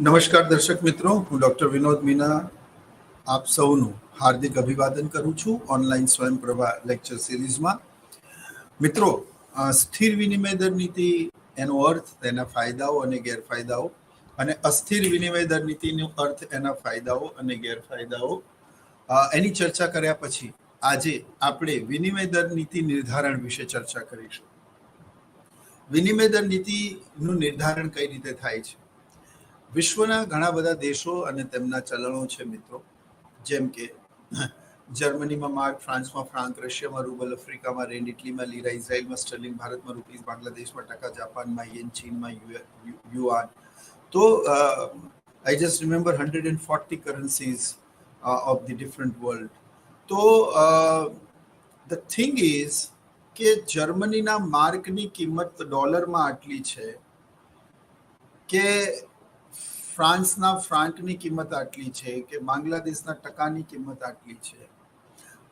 નમસ્કાર દર્શક મિત્રો, હું ડોક્ટર વિનોદ મીના આપ સૌનું હાર્દિક અભિવાદન કરું છું ઓનલાઈન સ્વયંપ્રભા લેક્ચર સિરીઝમાં. મિત્રો, સ્થિર વિનિમય દર નીતિ એનો અર્થ, તેના ફાયદાઓ અને ગેરફાયદાઓ, અને અસ્થિર વિનિમય દર નીતિનો અર્થ, એના ફાયદાઓ અને ગેરફાયદાઓ, એની ચર્ચા કર્યા પછી આજે આપણે વિનિમય દર નીતિ નિર્ધારણ વિશે ચર્ચા કરીશું. વિનિમય દર નીતિનું નિર્ધારણ કઈ રીતે થાય છે? વિશ્વના ઘણા બધા દેશો અને તેમના ચલણો છે મિત્રો, જેમ કે જર્મનીમાં માર્ક, ફ્રાન્સમાં ફ્રાંક, રશિયામાં રૂબલ, આફ્રિકામાં રેન્ડ, ઇટલીમાં લીરા, ઇઝરાયલમાં સ્ટર્લિંગ, ભારતમાં રૂપીઝ, બાંગ્લાદેશમાં ટકા, જાપાનમાં યેન, ચીનમાં યુઆન. તો I just remember 140 currencies of the different world. તો the thing is કે જર્મનીના માર્કની કિંમત ડોલરમાં આટલી છે, કે ફ્રાન્સના ફ્રાંકની કિંમત આટલી છે, કે બાંગ્લાદેશના ટકાની કિંમત આટલી છે.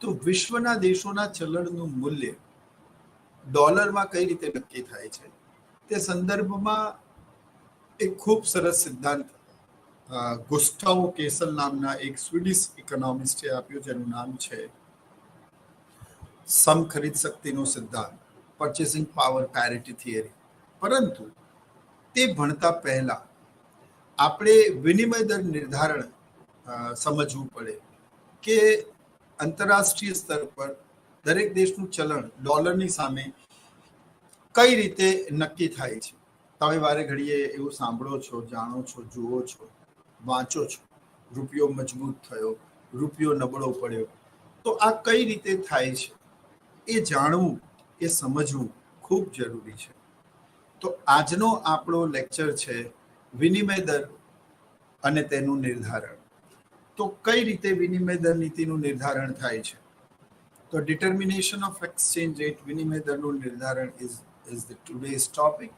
તો વિશ્વના દેશોના ચલણનું મૂલ્ય ડોલરમાં કઈ રીતે નક્કી થાય છે તે સંદર્ભમાં એક ખૂબ સરસ સિદ્ધાંત ગુસ્તાવો કેસલ નામના એક સ્વીડિશ ઇકોનોમિસ્ટે આપ્યો, જેનું નામ છે સમ ખરીદ શક્તિનો સિદ્ધાંત, પરચેસિંગ પાવર પેરિટી થિયરી. પરંતુ તે ભણતા પહેલા આપણે વિનિમય દર નિર્ધારણ સમજવું પડે કે આંતરરાષ્ટ્રીય સ્તર પર દરેક દેશનું ચલણ ડોલરની સામે કઈ રીતે નક્કી થાય છે. તમે વારે ઘડીએ એવું સાંભળો છો, જાણો છો, જુઓ છો, વાંચો છો, રૂપિયો મજબૂત થયો, રૂપિયો નબળો પડ્યો. તો આ કઈ રીતે થાય છે એ જાણવું, એ સમજવું ખૂબ જરૂરી છે. તો આજનો આપણો લેક્ચર છે વિનિમય દર અને તેનું નિર્ધારણ. તો કઈ રીતે વિનિમય દર નીતિનું નિર્ધારણ થાય છે? તો ડિટર્મિનેશન ઓફ એક્સચેન્જ રેટ, વિનિમય દરનું નિર્ધારણ ઇઝ ધ ટુડેઝ ટોપિક.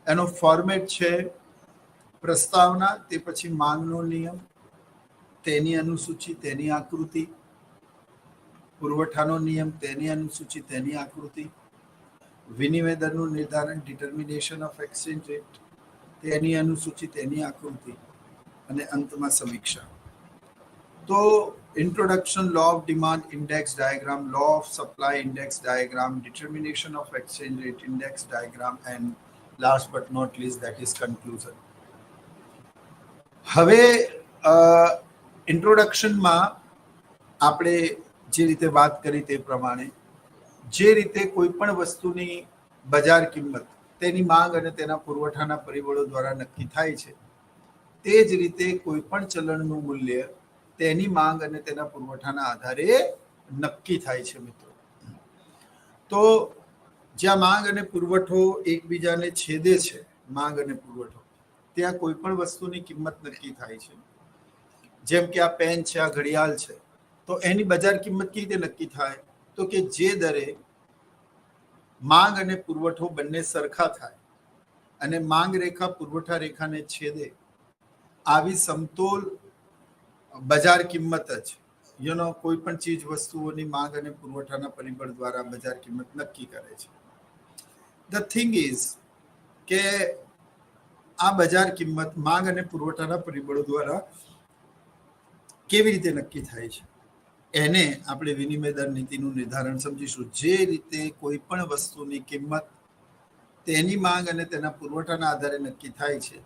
એનો ફોર્મેટ છે પ્રસ્તાવના, તે પછી માંગનો નિયમ, તેની અનુસૂચિ, તેની આકૃતિ, પુરવઠાનો નિયમ, તેની અનુસૂચિ, તેની આકૃતિ, વિનિમય દરનું નિર્ધારણ, ડિટર્મિનેશન ઓફ એક્સચેન્જ રેટ, તેની અનુસૂચિ, તેની આકૃતિ, અને અંતમાં સમીક્ષા. તો introduction, law of demand index diagram, law of supply index diagram, determination of exchange rate index diagram, and last but not least that is conclusion. હવે ઇન્ટ્રોડક્શનમાં આપણે જે રીતે વાત કરી તે પ્રમાણે, જે રીતે કોઈ પણ વસ્તુની બજાર કિંમત તેની માંગ અને તેના પુરવઠાના પરિબળો દ્વારા નક્કી થાય છે, તે જ રીતે કોઈ પણ ચલણનું મૂલ્ય તેની માંગ અને તેના પુરવઠાના આધારે નક્કી થાય છે મિત્રો. તો જ્યાં માંગ અને પુરવઠો એકબીજાને છેદે છે, માંગ અને પુરવઠો, ત્યાં કોઈ પણ વસ્તુની કિંમત નક્કી થાય છે. જેમ કે આ પેન છે, આ ઘડિયાળ છે, તો એની બજાર કિંમત કેવી રીતે નક્કી થાય? તો કે જે દરે માંગ અને પુરવઠો બંને સરખા થાય અને માંગ રેખા પુરવઠા રેખાને છેદે, આવી સમતોલ બજાર કિંમત જ કોઈ પણ ચીજ વસ્તુઓની માંગ અને પુરવઠાના પરિબળ દ્વારા બજાર કિંમત નક્કી કરે છે. ધ થિંગ ઇઝ કે આ બજાર કિંમત માંગ અને પુરવઠાના પરિબળો દ્વારા કેવી રીતે નક્કી થાય છે, એને આપણે વિનિમય દર નીતિનું નિર્ધારણ સમજીશું. જે રીતે કોઈ પણ વસ્તુની કિંમત તેની માંગ અને તેના પુરવઠાના આધારે નક્કી થાય છે,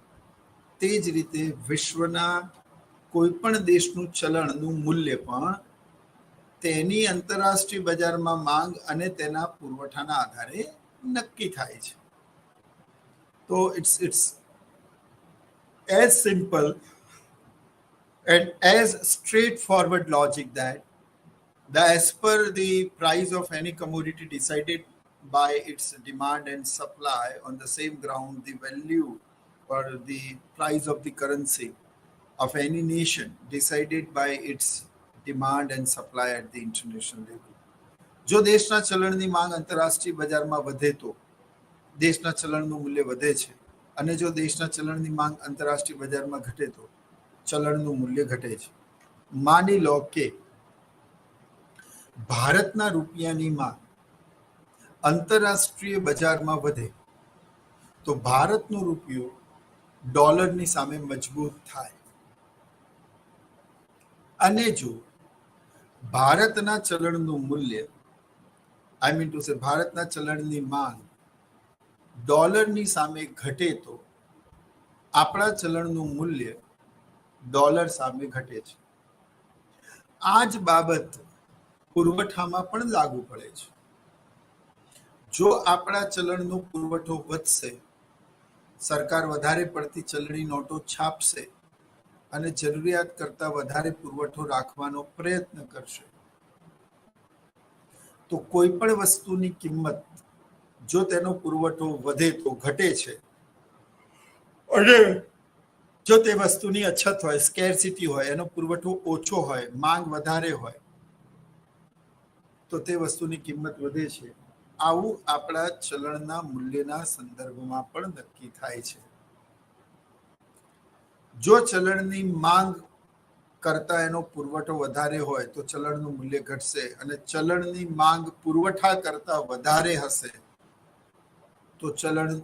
તે જ રીતે વિશ્વના કોઈ પણ દેશનું ચલણનું મૂલ્ય પણ તેની આંતરરાષ્ટ્રીય બજારમાં માંગ અને તેના પુરવઠાના આધારે નક્કી થાય છે. તો it's as simple and as straightforward logic that as per the price of any commodity decided by its demand and supply on the same ground, the value or the price of the currency of any nation decided by its demand and supply at the international level. જો દેશના ચલણની માંગ આંતરરાષ્ટ્રીય બજારમાં વધે તો દેશના ચલણનું મૂલ્ય વધે છે, અને જો દેશના ચલણની માંગ આંતરરાષ્ટ્રીય બજારમાં ઘટે તો ચલણનું મૂલ્ય ઘટે છે. માની લો કે ભારતના રૂપિયાની માંગ આંતરરાષ્ટ્રીય બજારમાં વધે તો ભારતનો રૂપિયો ડોલરની સામે મજબૂત થાય. અને જો ભારતના ચલણનું મૂલ્ય, આઈ મીન ટુ સે ભારતના ચલણની માંગ ડોલરની સામે ઘટે તો આપણા ચલણનું મૂલ્ય ડોલર સામે ઘટે છે. આ જ બાબત પુરવઠામાં પણ લાગુ પડે છે. જો આપણા ચલણનો પુરવઠો વધશે, સરકાર વધારે પડતી ચલણી નોટો છાપશે અને જરૂરિયાત કરતા વધારે પુરવઠો રાખવાનો પ્રયત્ન કરશે, તો કોઈ પણ વસ્તુની કિંમત જો તેનો પુરવઠો વધે તો ઘટે છે, અને જો તે વસ્તુની અછત હોય, સ્કેરસિટી હોય, એનો પુરવઠો ઓછો હોય, માંગ વધારે હોય, તો તે વસ્તુની કિંમત વધે છે. આવું આપણા ચલણના મૂલ્યના સંદર્ભમાં પણ નક્કી થાય છે. જો ચલણની માંગ કરતા એનો પુરવઠો વધારે હોય તો ચલણનું મૂલ્ય ઘટશે, અને ચલણની માંગ પુરવઠા કરતા વધારે હશે તો ચલણ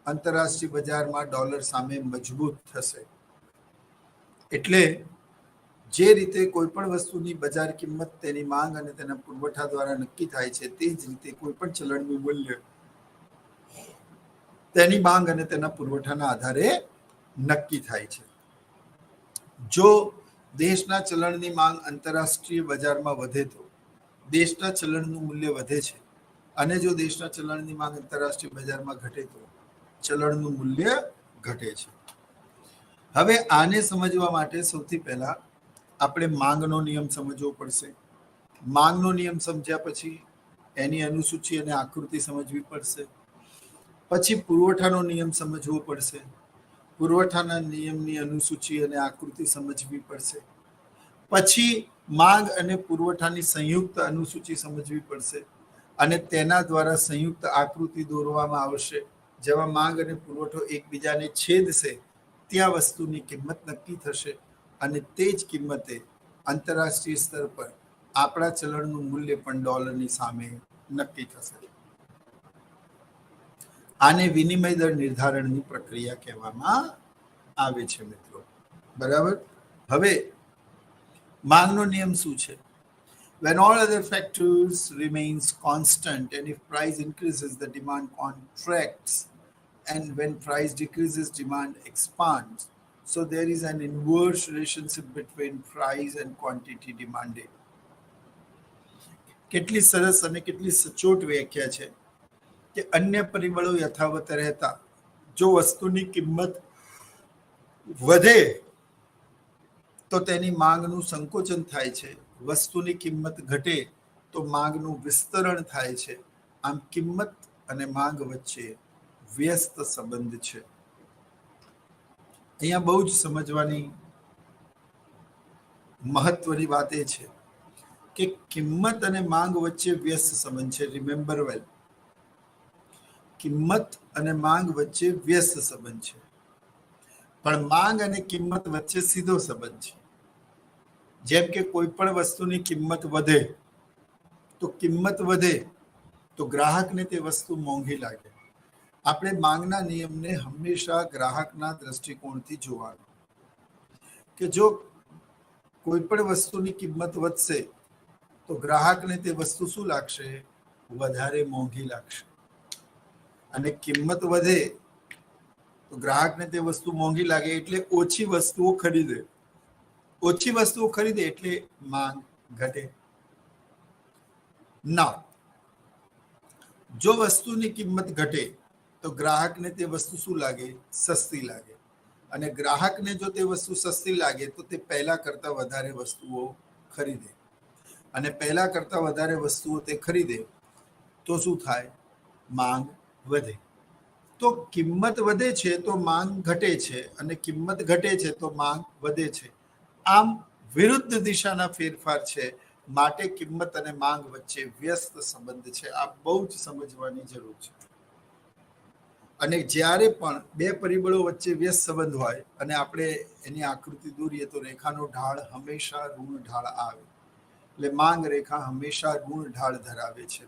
આંતરરાષ્ટ્રીય બજારમાં ડોલર સામે મજબૂત થશે. એટલે જે રીતે કોઈ પણ વસ્તુની બજાર કિંમત તેની માંગ અને તેના પુરવઠા દ્વારા નક્કી થાય છે, તે જ રીતે કોઈ પણ ચલણનું મૂલ્ય તેની માંગ અને તેના પુરવઠાના આધારે નક્કી થાય છે. જો દેશના ચલણની માંગ આંતરરાષ્ટ્રીય બજારમાં વધે તો દેશના ચલણનું મૂલ્ય વધે છે, અને જો દેશના ચલણની માંગ આંતરરાષ્ટ્રીય બજારમાં ઘટે તો ચલણનું મૂલ્ય ઘટે છે. હવે આને સમજવા માટે સૌથી પહેલા આપણે માંગનો નિયમ સમજવો પડશે. માંગનો નિયમ સમજ્યા પછી એની અનુસૂચિ અને આકૃતિ સમજવી પડશે. પછી પુરવઠાનો નિયમ સમજવો પડશે. પુરવઠાના નિયમની અનુસૂચિ અને આકૃતિ સમજવી પડશે. પછી માંગ અને પુરવઠાની સંયુક્ત અનુસૂચિ સમજવી પડશે, અને તેના દ્વારા સંયુક્ત આકૃતિ દોરવામાં આવશે, જેમાં માંગ અને પુરવઠો એકબીજાને છેદશે, ત્યાં વસ્તુની કિંમત નક્કી થશે, અને તે જ કિંમતે આંતરરાષ્ટ્રીય સ્તર પર આપણા ચલણનું મૂલ્ય પણ ડોલરની સામે નક્કી થશે. આને વિનિમય દર નિર્ધારણની પ્રક્રિયા કહેવામાં આવે છે મિત્રો. બરાબર. હવે માંગનો નિયમ શું છે? When all other factors remains constant and if price increases the demand contracts, and when price decreases demand expands, so there is an inverse relationship between price and quantity demanded. કેટલી સરસ અને કેટલી સચોટ વ્યાખ્યા છે કે અન્ય પરિબળો યથાવત રહેતા જો વસ્તુની કિંમત વધે તો તેની માંગનું સંકોચન થાય છે, વસ્તુની કિંમત ઘટે તો માંગનું વિસ્તરણ થાય છે. આમ કિંમત અને માંગ વચ્ચે વ્યસ્ત સંબંધ છે. અહીંયા બહુ જ સમજવાની મહત્વની વાત એ છે કે કિંમત અને માંગ વચ્ચે વ્યસ્ત સંબંધ છે. રિમેમ્બર વેલ, કિંમત અને માંગ વચ્ચે વ્યસ્ત સંબંધ છે, પણ માંગ અને કિંમત વચ્ચે સીધો સંબંધ છે. જેમ કે કોઈ પણ વસ્તુની કિંમત વધે તો ગ્રાહકને તે વસ્તુ મોંઘી લાગે. આપણે માંગના નિયમને હંમેશા ગ્રાહકના દ્રષ્ટિકોણથી જોવાનું કે જો કોઈ પણ વસ્તુની કિંમત વધશે તો ગ્રાહકને તે વસ્તુ શું લાગશે? વધારે મોંઘી લાગશે. અને કિંમત વધે તો ગ્રાહકને તે વસ્તુ મોંઘી લાગે એટલે ઓછી વસ્તુઓ ખરીદે. ઓછી વસ્તુઓ ખરીદે એટલે માંગ ઘટે. ના, જો વસ્તુની કિંમત ઘટે તો ગ્રાહકને તે વસ્તુ શું લાગે? સસ્તી લાગે. અને ગ્રાહકને જો તે વસ્તુ સસ્તી લાગે તો તે પહેલા કરતા વધારે વસ્તુઓ ખરીદે, અને પહેલા કરતા વધારે વસ્તુઓ તે ખરીદે તો શું થાય? માંગ વધે. તો કિંમત વધે છે તો માંગ ઘટે છે, અને કિંમત ઘટે છે તો માંગ વધે છે. આમ વિરુદ્ધ દિશાના ફેરફાર છે, માટે કિંમત અને માંગ વચ્ચે વ્યસ્ત સંબંધ છે. આ બહુ જ સમજવાની જરૂર છે. અને જ્યારે પણ બે પરિબળો વચ્ચે વ્યસ્ત સંબંધ હોય અને આપણે એની આકૃતિ દોરીએ તો રેખાનો ઢાળ હંમેશા ઋણ ઢાળ આવે, એટલે માંગ રેખા હંમેશા ઋણ ઢાળ ધરાવે છે.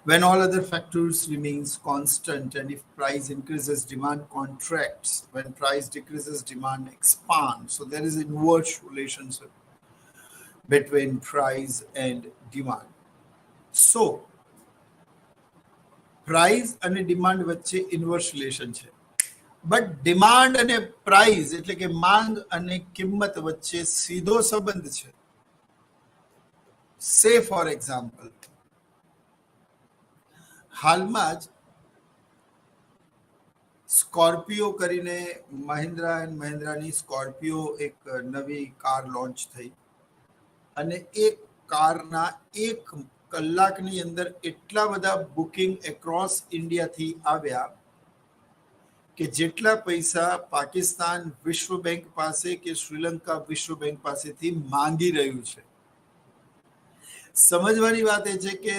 When all other factors remains constant and if price increases, demand contracts. When price decreases, demand expands. So there is inverse relationship between price and demand. So price અને demand વચ્ચે inverse relation છે. But demand અને price એટલે કે માંગ અને કિંમત વચ્ચે સીધો સંબંધ છે. સે ફોર એક્ઝામ્પલ, હાલમાં જ સ્કોર્પિયો કરીને મહિન્દ્રા એન્ડ મહિન્દ્રાની સ્કોર્પિયો એક નવી કાર લોન્ચ થઈ અને એ કારના 1 કલાકની અંદર એટલા બધા બુકિંગ એક્રોસ ઇન્ડિયાથી આવ્યા કે જેટલા પૈસા પાકિસ્તાન વિશ્વ બેંક પાસે કે શ્રીલંકા વિશ્વ બેંક પાસેથી માંગી રહ્યું છે. સમજવાની વાત એ છે કે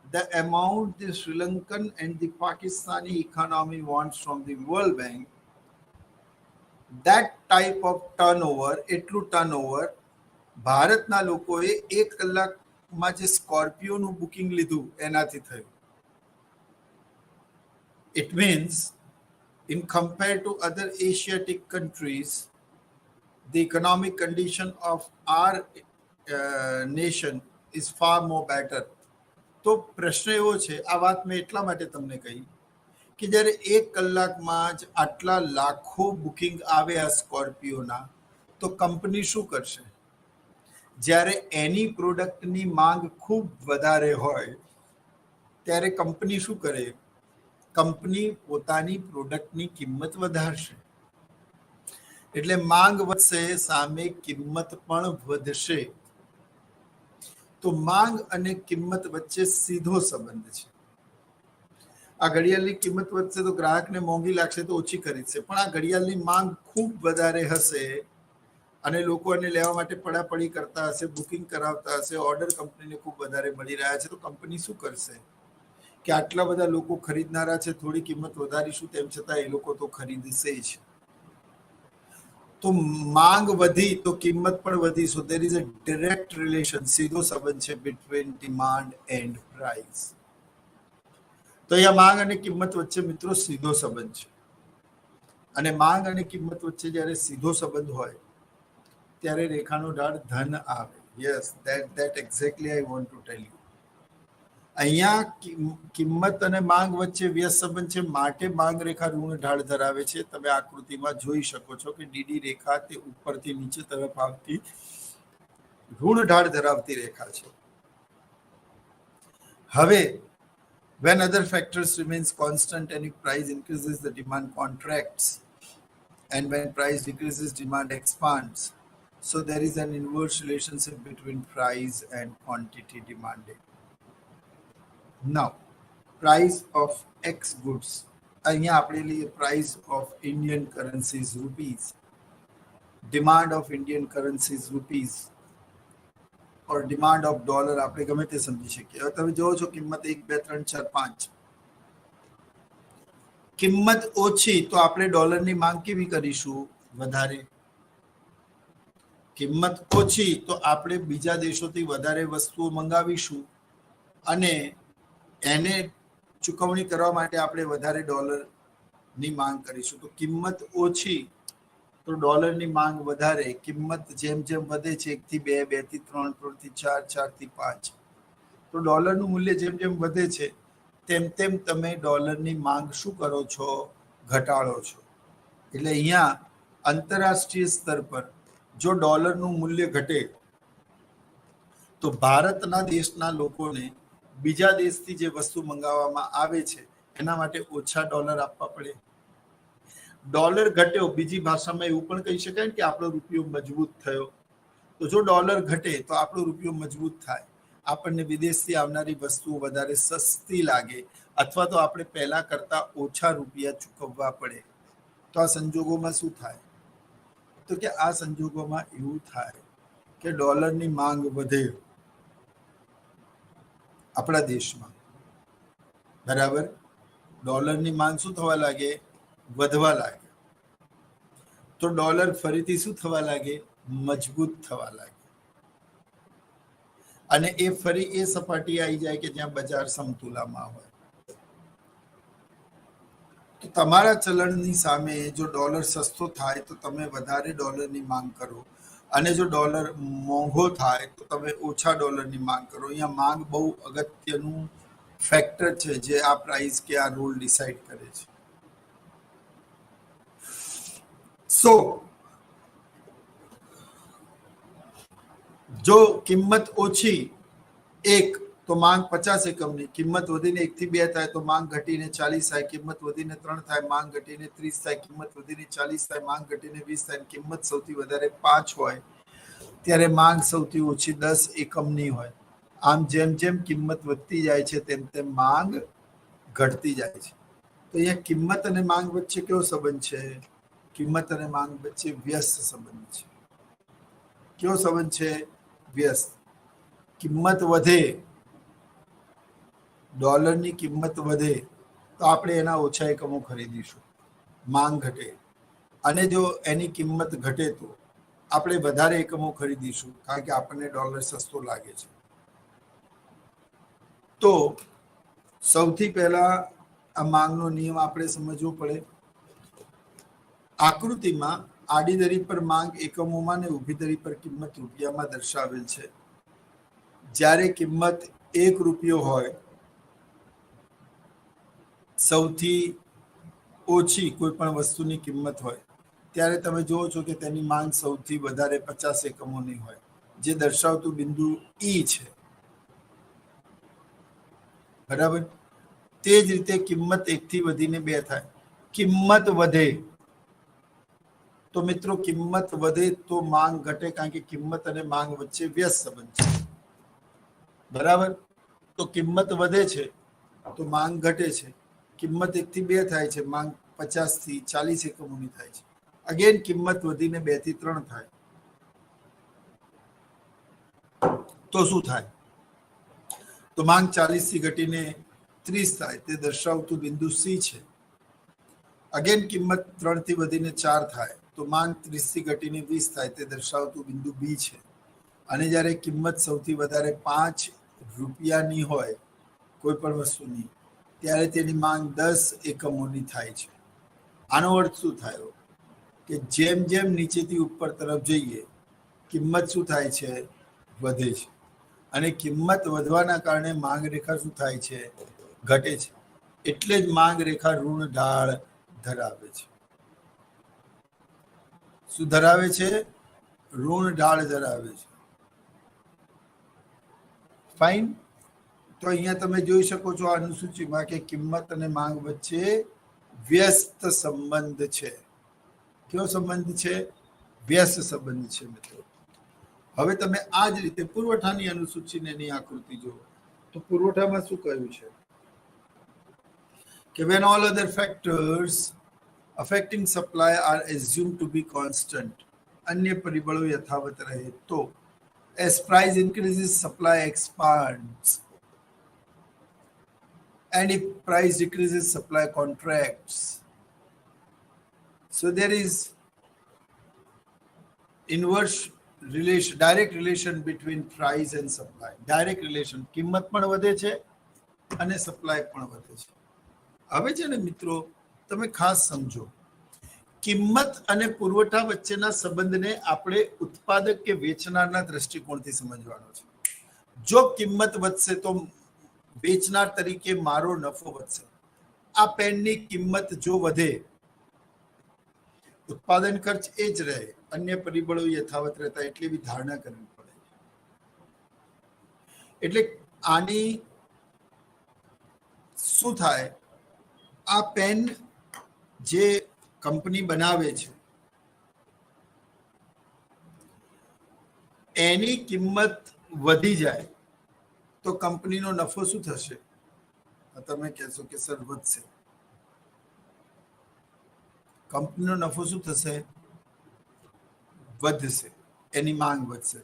the amount the Sri Lankan and the Pakistani economy wants from the World Bank, that type of turnover, એટલું turnover ભારતના લોકોએ 1 કલાકમાં જે સ્કોર્પિયોનું બુકિંગ લીધું એનાથી થયું. It means in compared to other Asiatic countries, the economic condition of our nation is far more better. તો પ્રશ્ન એવો છે, આ વાત મેં એટલા માટે તમને કહી કે જ્યારે 1 કલાકમાં જ આટલા લાખો બુકિંગ આવ્યા સ્કોર્પિયોના, તો કંપની શું કરશે? જ્યારે એની પ્રોડક્ટની માંગ ખૂબ વધારે હોય ત્યારે કંપની શું કરે? કંપની પોતાની પ્રોડક્ટની કિંમત વધારશે. એટલે માંગ વધશે, સામે કિંમત પણ વધશે. તો માંગ અને કિંમત વચ્ચે સીધો સંબંધ છે. આ ઘડિયાળની કિંમત વધશે તો ગ્રાહકને મોંઘી લાગશે તો ઓછી ખરીદશે, પણ આ ઘડિયાળની માંગ ખૂબ વધારે હશે અને લોકો એને લેવા માટે પડાપડી કરતા હશે, બુકિંગ કરાવતા હશે, ઓર્ડર કંપનીને ખૂબ વધારે મળી રહ્યા છે, તો કંપની શું કરશે કે આટલા બધા લોકો ખરીદનારા છે, થોડી કિંમત વધારીશું, તેમ છતાં એ લોકો તો ખરીદશે જ. તો માંગ વધી તો કિંમત પણ વધી. So there is a direct relation, સીધો સંબંધ છે બિટવીન ડિમાન્ડ એન્ડ પ્રાઇસ. તો અહીંયા માંગ અને કિંમત વચ્ચે મિત્રો સીધો સંબંધ છે. અને માંગ અને કિંમત વચ્ચે જ્યારે સીધો સંબંધ હોય ત્યારે રેખાનો ઢાળ ધન આવે. Yes, that exactly I want to tell you. અહીંયા કિંમત અને માંગ વચ્ચે વ્યસ્ત સંબંધ છે, માટે માંગ રેખા ઋણ ઢાળ ધરાવે છે. તમે આકૃતિમાં જોઈ શકો છો કે ડીડી રેખા તે ઉપરથી નીચે તરફ આવતી ઋણ ઢાળ ધરાવતી રેખા છે. હવે when other factors remains constant and if price increases the demand contracts and when price decreases demand expands. So there is an inverse relationship between price and quantity demanded. Now, price of X goods. અહીંયા આપણે લઈએ price of Indian currencies rupees, demand of Indian currencies rupees or demand of dollar, આપણે ગમે તે સમજી શકીએ. હવે તમે જોવો છો કિંમત 1, 2, 3, 4, 5. કિંમત ઓછી તો આપણે ડોલરની માંગ કેવી કરીશું? વધારે. કિંમત ઓછી તો આપણે બીજા દેશોથી વધારે વસ્તુઓ મંગાવીશું અને એને ચૂકવણી કરવા માટે આપણે વધારે ડોલરની માંગ કરીશું. તો કિંમત ઓછી તો ડોલરની માંગ વધારે. કિંમત જેમ જેમ વધે છે 1 થી 2, 2 થી 3, 3 થી 4, 4 થી 5, તો ડોલરનું મૂલ્ય જેમ જેમ વધે છે તેમ તેમ તમે ડોલરની માંગ શું કરો છો? ઘટાડો છો. એટલે અહીંયા આંતરરાષ્ટ્રીય સ્તર પર જો ડોલરનું મૂલ્ય ઘટે તો ભારતના દેશના લોકોને બીજા દેશથી જે વસ્તુ મંગાવવામાં આવે છે એના માટે ઓછા ડોલર આપવા પડે. ડોલર ઘટ્યો, બીજી ભાષામાં એવું પણ કહી શકાય કે આપણો રૂપિયો મજબૂત થયો. તો જો ડોલર ઘટે તો આપણો રૂપિયો મજબૂત થાય, આપણને વિદેશથી આવનારી વસ્તુઓ વધારે સસ્તી લાગે અથવા તો આપણે પહેલા કરતા ઓછા રૂપિયા ચૂકવવા પડે. તો આ સંજોગોમાં શું થાય? તો કે આ સંજોગોમાં એવું થાય કે ડોલરની માંગ વધે આપણા દેશમાં. બરાબર, ડોલરની માંગ શું થવા લાગે? વધવા લાગે. તો ડોલર ફરીથી શું થવા લાગે? મજબૂત થવા લાગે. અને એ ફરી એ સપાટી આવી જાય કે જ્યાં બજાર સમતુલામાં હોય. તો તમારા ચલણની સામે જો ડોલર સસ્તો થાય તો તમે વધારે ડોલરની માંગ કરો, અને જો ડોલર મોંઘો થાય તો તમે ઓછા ડોલરની માંગ કરો. અહીંયા માંગ બહુ અગત્યનું ફેક્ટર છે જે આ પ્રાઇસ કે આ રૂલ ડિસાઇડ કરે છે. સો જો કિંમત ઓછી 1 તો માંગ 50 એકમની, કિંમત વધીને 1 થી 2 થાય તો માંગ ઘટીને 40 થાય, કિંમત વધીને 3 થાય માંગ ઘટીને 30 થાય, કિંમત વધીને 40 થાય માંગ ઘટીને 20 થાય, કિંમત સૌથી વધારે 5 હોય ત્યારે માંગ સૌથી ઓછી 10 એકમની હોય. આમ જેમ જેમ કિંમત વધતી જાય છે તેમ તેમ માંગ ઘટતી જાય છે. તો અહીંયા કિંમત અને માંગ વચ્ચે કેવો સંબંધ છે? કિંમત અને માંગ વચ્ચે વ્યસ્ત સંબંધ છે. કેવો સંબંધ છે? વ્યસ્ત. કિંમત વધે, ડોલરની કિંમત વધે તો આપણે એના ઓછા એકમો ખરીદીશું, માંગ ઘટે. અને જો એની કિંમત ઘટે તો આપણે વધારે એકમો ખરીદીશું, કારણ કે આપણને ડોલર સસ્તો લાગે છે. તો સૌથી પહેલા આ માંગનો નિયમ આપણે સમજવો પડે. આકૃતિમાં આડી ધરી પર માંગ એકમોમાં ને ઊભી ધરી પર કિંમત રૂપિયામાં દર્શાવેલ છે. જ્યારે કિંમત 1 રૂપિયો હોય, સૌથી ઓછી કોઈ પણ વસ્તુની કિંમત હોય, ત્યારે તમે જુઓ છો કે તેની માંગ સૌથી વધારે 50 એકમોની હોય, જે દર્શાવતું બિંદુ ઈ છે. બરાબર. તે જ રીતે કિંમત 1 થી વધીને 2 થાય, કિંમત વધે તો મિત્રો કિંમત વધે તો માંગ ઘટે, કારણ કે કિંમત અને માંગ વચ્ચે વ્યસ્ત સંબંધ છે. બરાબર. તો કિંમત વધે છે તો માંગ ઘટે છે. કિંમત 1 થી 2 થાય છે, માંગ 50 થી 40 એકમોની થાય છે. અગેન કિંમત વધીને 2 થી 3 થાય તો શું થાય? તો માંગ 40 થી ઘટીને 30 થાય, તે દર્શાવતું બિંદુ સી છે. અગેન કિંમત 3 થી વધીને 4 થાય તો માંગ 30 થી ઘટીને 20 થાય, તે દર્શાવતું બિંદુ બી છે. અને જ્યારે કિંમત સૌથી વધારે 5 રૂપિયાની હોય કોઈ પણ વસ્તુની, ત્યારે તેની માંગ 10 એકમોની થાય છે. આનો અર્થ શું થયો? કે જેમ જેમ નીચેથી ઉપર તરફ જઈએ, કિંમત શું થાય છે? વધે છે. અને કિંમત વધવાના કારણે માંગ રેખા શું થાય છે? ઘટે છે. એટલે જ માંગ રેખા ઋણ ઢાળ ધરાવે છે. શું ધરાવે છે? ઋણ ઢાળ ધરાવે છે. ફાઇન. તો અહીંયા તમે જોઈ શકો છો અનુસૂચિમાં કે કિંમત અને માંગ વચ્ચે વ્યસ્ત સંબંધ છે. કેવો સંબંધ છે? વ્યસ્ત સંબંધ છે મિત્રો. હવે તમે આ જ રીતે પુરવઠાની અનુસૂચિને એની આકૃતિ જુઓ તો પુરવઠામાં શું કહ્યું છે કે when all other factors affecting supply are assumed to be constant, અન્ય પરિબળો યથાવત રહે તો as price increases supply expands, and if price decreases supply contracts. So there is inverse relation, direct relation between price and supply. Direct relation, કિંમત પણ વધે છે અને સપ્લાય પણ વધે છે. હવે છે ને મિત્રો તમે ખાસ સમજો, કિંમત અને પુરવઠા વચ્ચેના સંબંધને આપણે ઉત્પાદક કે વેચનારના દ્રષ્ટિકોણથી સમજવાનો છે. જો કિંમત વધશે તો વેચનાર તરીકે મારો નફો વધશે. આ પેનની કિંમત જો વધે, ઉત્પાદન ખર્ચ એ જ રહે, અન્ય પરિબળો યથાવત રહેતા, એટલી બી ધારણા કરવી પડે. એટલે આની શું થાય? આ પેન જે કંપની બનાવે છે એની કિંમત વધી જાય તો કંપનીનો નફો શું થશે? તમે કહેશો કે સર વધશે. કંપનીનો નફો શું થશે? વધશે. એની માંગ વધશે.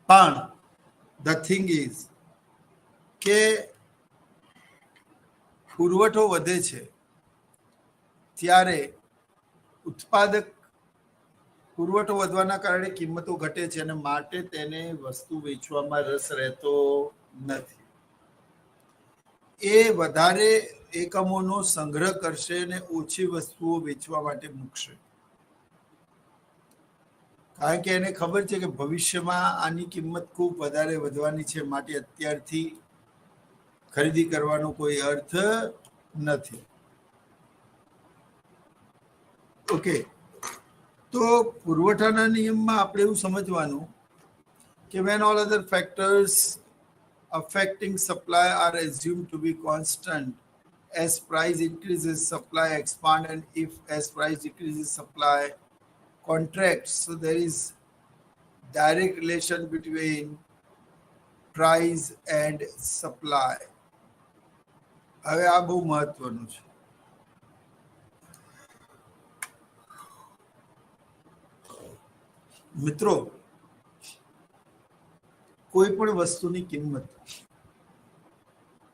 પણ ધ થિંગ ઇઝ કે પુરવઠો વધે છે ત્યારે ઉત્પાદક પુરવઠો વધવાના કારણે કિંમતો ઘટે છે અને માટે તેને વસ્તુ વેચવામાં રસ રહેતો નથી. એ વધારે એકમોનો સંગ્રહ કરશે અને ઓછી વસ્તુઓ વેચવા માટે મૂકશે, કારણ કે એને ખબર છે કે ભવિષ્યમાં આની કિંમત ખૂબ વધારે વધવાની છે, માટે અત્યારથી ખરીદી કરવાનો કોઈ અર્થ નથી. ઓકે, તો પુરવઠાના નિયમમાં આપણે એવું સમજવાનું કે when all other factors affecting supply are assumed to be constant, as price increases supply expand, and if as price decreases supply contracts, so there is direct relation between price and supply. હવે આ બહુ મહત્વનું છે. મિત્રો, કોઈ પણ વસ્તુની કિંમત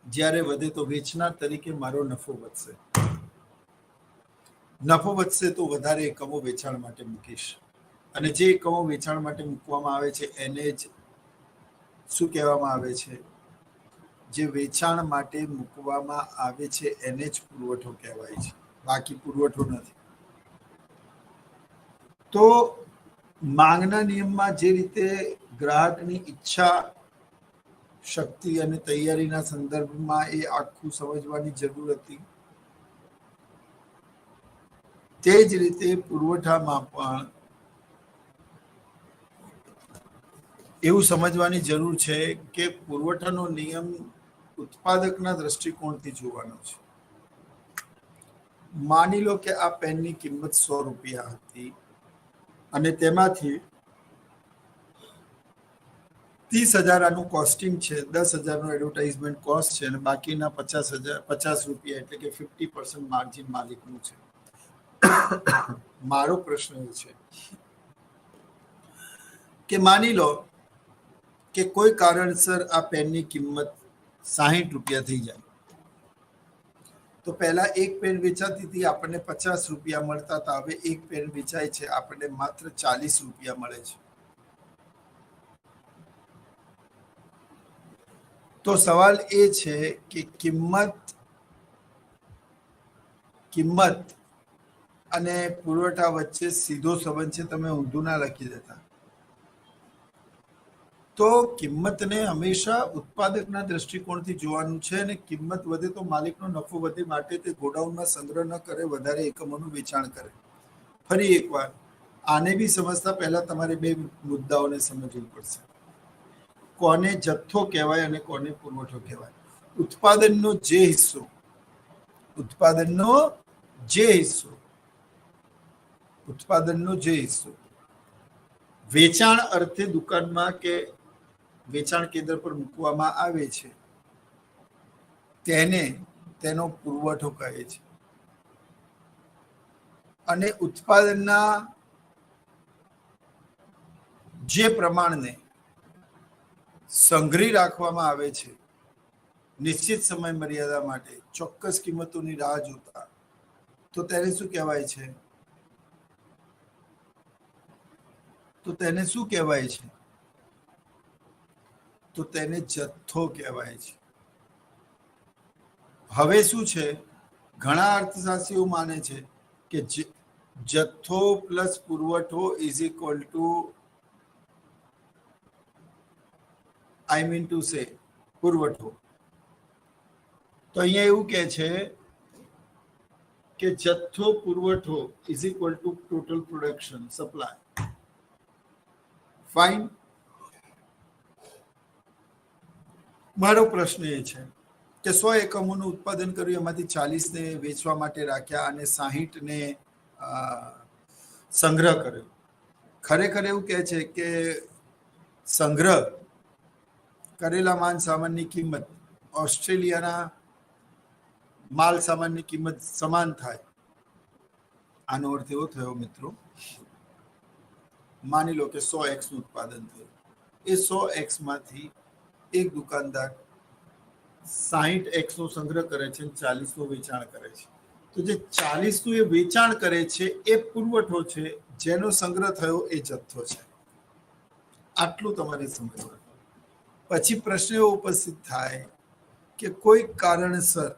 જ્યારે વધે તો વેચનાર તરીકે મારો નફો વધશે. નફો વધશે તો વધારે એકમો વેચાણ માટે મૂકીશ, અને જે એકમો વેચાણ માટે મૂકવામાં આવે છે એને જ શું કહેવામાં આવે છે? જે વેચાણ માટે મૂકવામાં આવે છે એને જ પુરવઠો કહેવાય છે, બાકી પુરવઠો નથી. તો માંગના નિયમમાં જે રીતે ગ્રાહકની ઈચ્છા શક્તિ અને તૈયારીના સંદર્ભમાં એ આખું સમજવાની જરૂર હતી, તે જ રીતે પુરવઠામાં પણ એવું સમજવાની જરૂર છે કે પુરવઠાનો નિયમ ઉત્પાદકના દ્રષ્ટિકોણથી જોવાનો છે. માની લો કે આ પેનની કિંમત 100 રૂપિયા હતી અને તેમાંથી 30,000 આનું કોસ્ટિંગ છે, 10,000નો એડવર્ટાઇઝમેન્ટ કોસ્ટ છે અને બાકીના 50 રૂપિયા એટલે કે 50% માર્જિન માલિકનું છે. મારો પ્રશ્ન એ છે કે માની લો કે કોઈ કારણસર આ પેનની કિંમત 60 રૂપિયા થઈ જાય, તો પહેલા એક પેન વેચાતી હતી, આપણને 50 રૂપિયા મળતા હતા. હવે એક પેન વેચાય છે, આપણને માત્ર 40 રૂપિયા મળે છે. તો સવાલ એ છે કે કિંમત અને પુરવઠા વચ્ચે સીધો સંબંધ છે, તમે ઊંધું ના લખી દેતા. તો કિંમતને હંમેશા ઉત્પાદકના દ્રષ્ટિકોણથી જોવાનું છે, અને કિંમત વધે તો માલિકનો નફો વધે, માટે તે ગોડાઉનમાં સંગ્રહ ન કરે, વધારે એકમોનું વેચાણ કરે. ફરી એકવાર આને બી સમજતા પહેલા તમારે બે મુદ્દાઓને સમજવું પડશે. કોને જથ્થો કહેવાય અને કોને પુરવઠો કહેવાય. ઉત્પાદનનો જે હિસ્સો વેચાણ અર્થે દુકાનમાં કે વેચાણ કેન્દ્ર પર મૂકવામાં આવે છે, તેનો પુરવઠો કહે છે. અને ઉત્પાદનના જે પ્રમાણને સંગ્રહી રાખવામાં આવે છે નિશ્ચિત સમય મર્યાદા માટે, ચોક્કસ કિંમતોની રાહ જોતા, તો તેને શું કહેવાય છે? તો તેને જથ્થો કહેવાય છે. હવે શું છે, ઘણા અર્થશાસ્ત્રીઓ માને છે કે જથ્થો પ્લસ પુરવઠો ઇઝ ઇક્વલ ટુ પુરવઠો. તો અહીંયા એવું કહે છે કે જથ્થો પુરવઠો is equal to total production supply. Fine. મારો પ્રશ્ન એ છે કે 100 એકમોનું ઉત્પાદન કર્યું, એમાંથી 40ને વેચવા માટે રાખ્યા અને 60ને સંગ્રહ કર્યો. ખરેખર એવું કહે છે કે સંગ્રહ કરેલા માલ સામાનની કિંમત ઓસ્ટ્રેલિયાના માલ સામાનની કિંમત સમાન થાય. આનો અર્થ એવો થયો મિત્રો, માની લો કે 100x નું ઉત્પાદન થયું, એ 100x માંથી એક દુકાનદાર 60x નો સંગ્રહ કરે છે અને 40 નું વેચાણ કરે છે. તો જે 40 નું એ વેચાણ કરે છે એ પુરવઠો છે, જેનો સંગ્રહ થયો એ જથ્થો છે. આટલું તમારે સમજવાનું. પછી પ્રશ્ન એવો ઉપસ્થિત થાય કે કોઈ કારણસર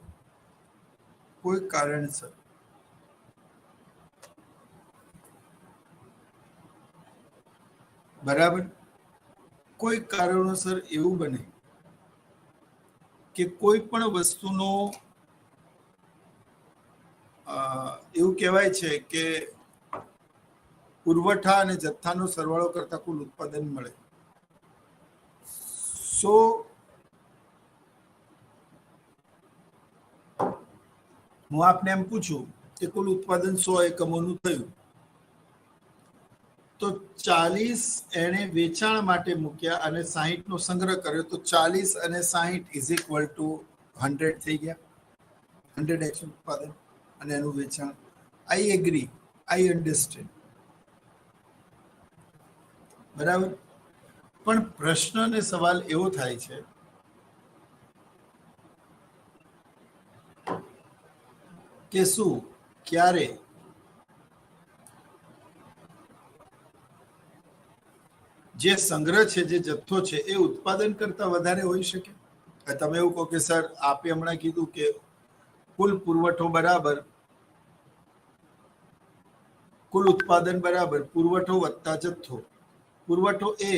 બરાબર, કોઈ કારણોસર એવું બને કે કોઈ પણ વસ્તુનો એવું કહેવાય છે કે પુરવઠા અને જથ્થાનો સરવાળો કરતા કુલ ઉત્પાદન મળે. સો હું આપને એમ પૂછું કે કુલ ઉત્પાદન 100 એકમોનું થયું, તો 40 એને વેચાણ માટે મૂક્યા અને 60 નો સંગ્રહ કર્યો, તો 40 અને 60 ઇઝ ઇક્વલ ટુ 100 થઈ ગયા. 100 એકમ ઉત્પાદન અને એનું વેચાણ. I agree, I understand. બરાબર. પણ પ્રશ્ન અને સવાલ એવો થાય છે કે શું ક્યારે જે સંગ્રહ છે, જે જથ્થો છે, એ ઉત્પાદન કરતા વધારે હોઈ શકે? તમે એવું કહો કે સર આપે હમણાં કીધું કે કુલ પુરવઠો બરાબર કુલ ઉત્પાદન બરાબર પુરવઠો વત્તા જથ્થો. પુરવઠો એ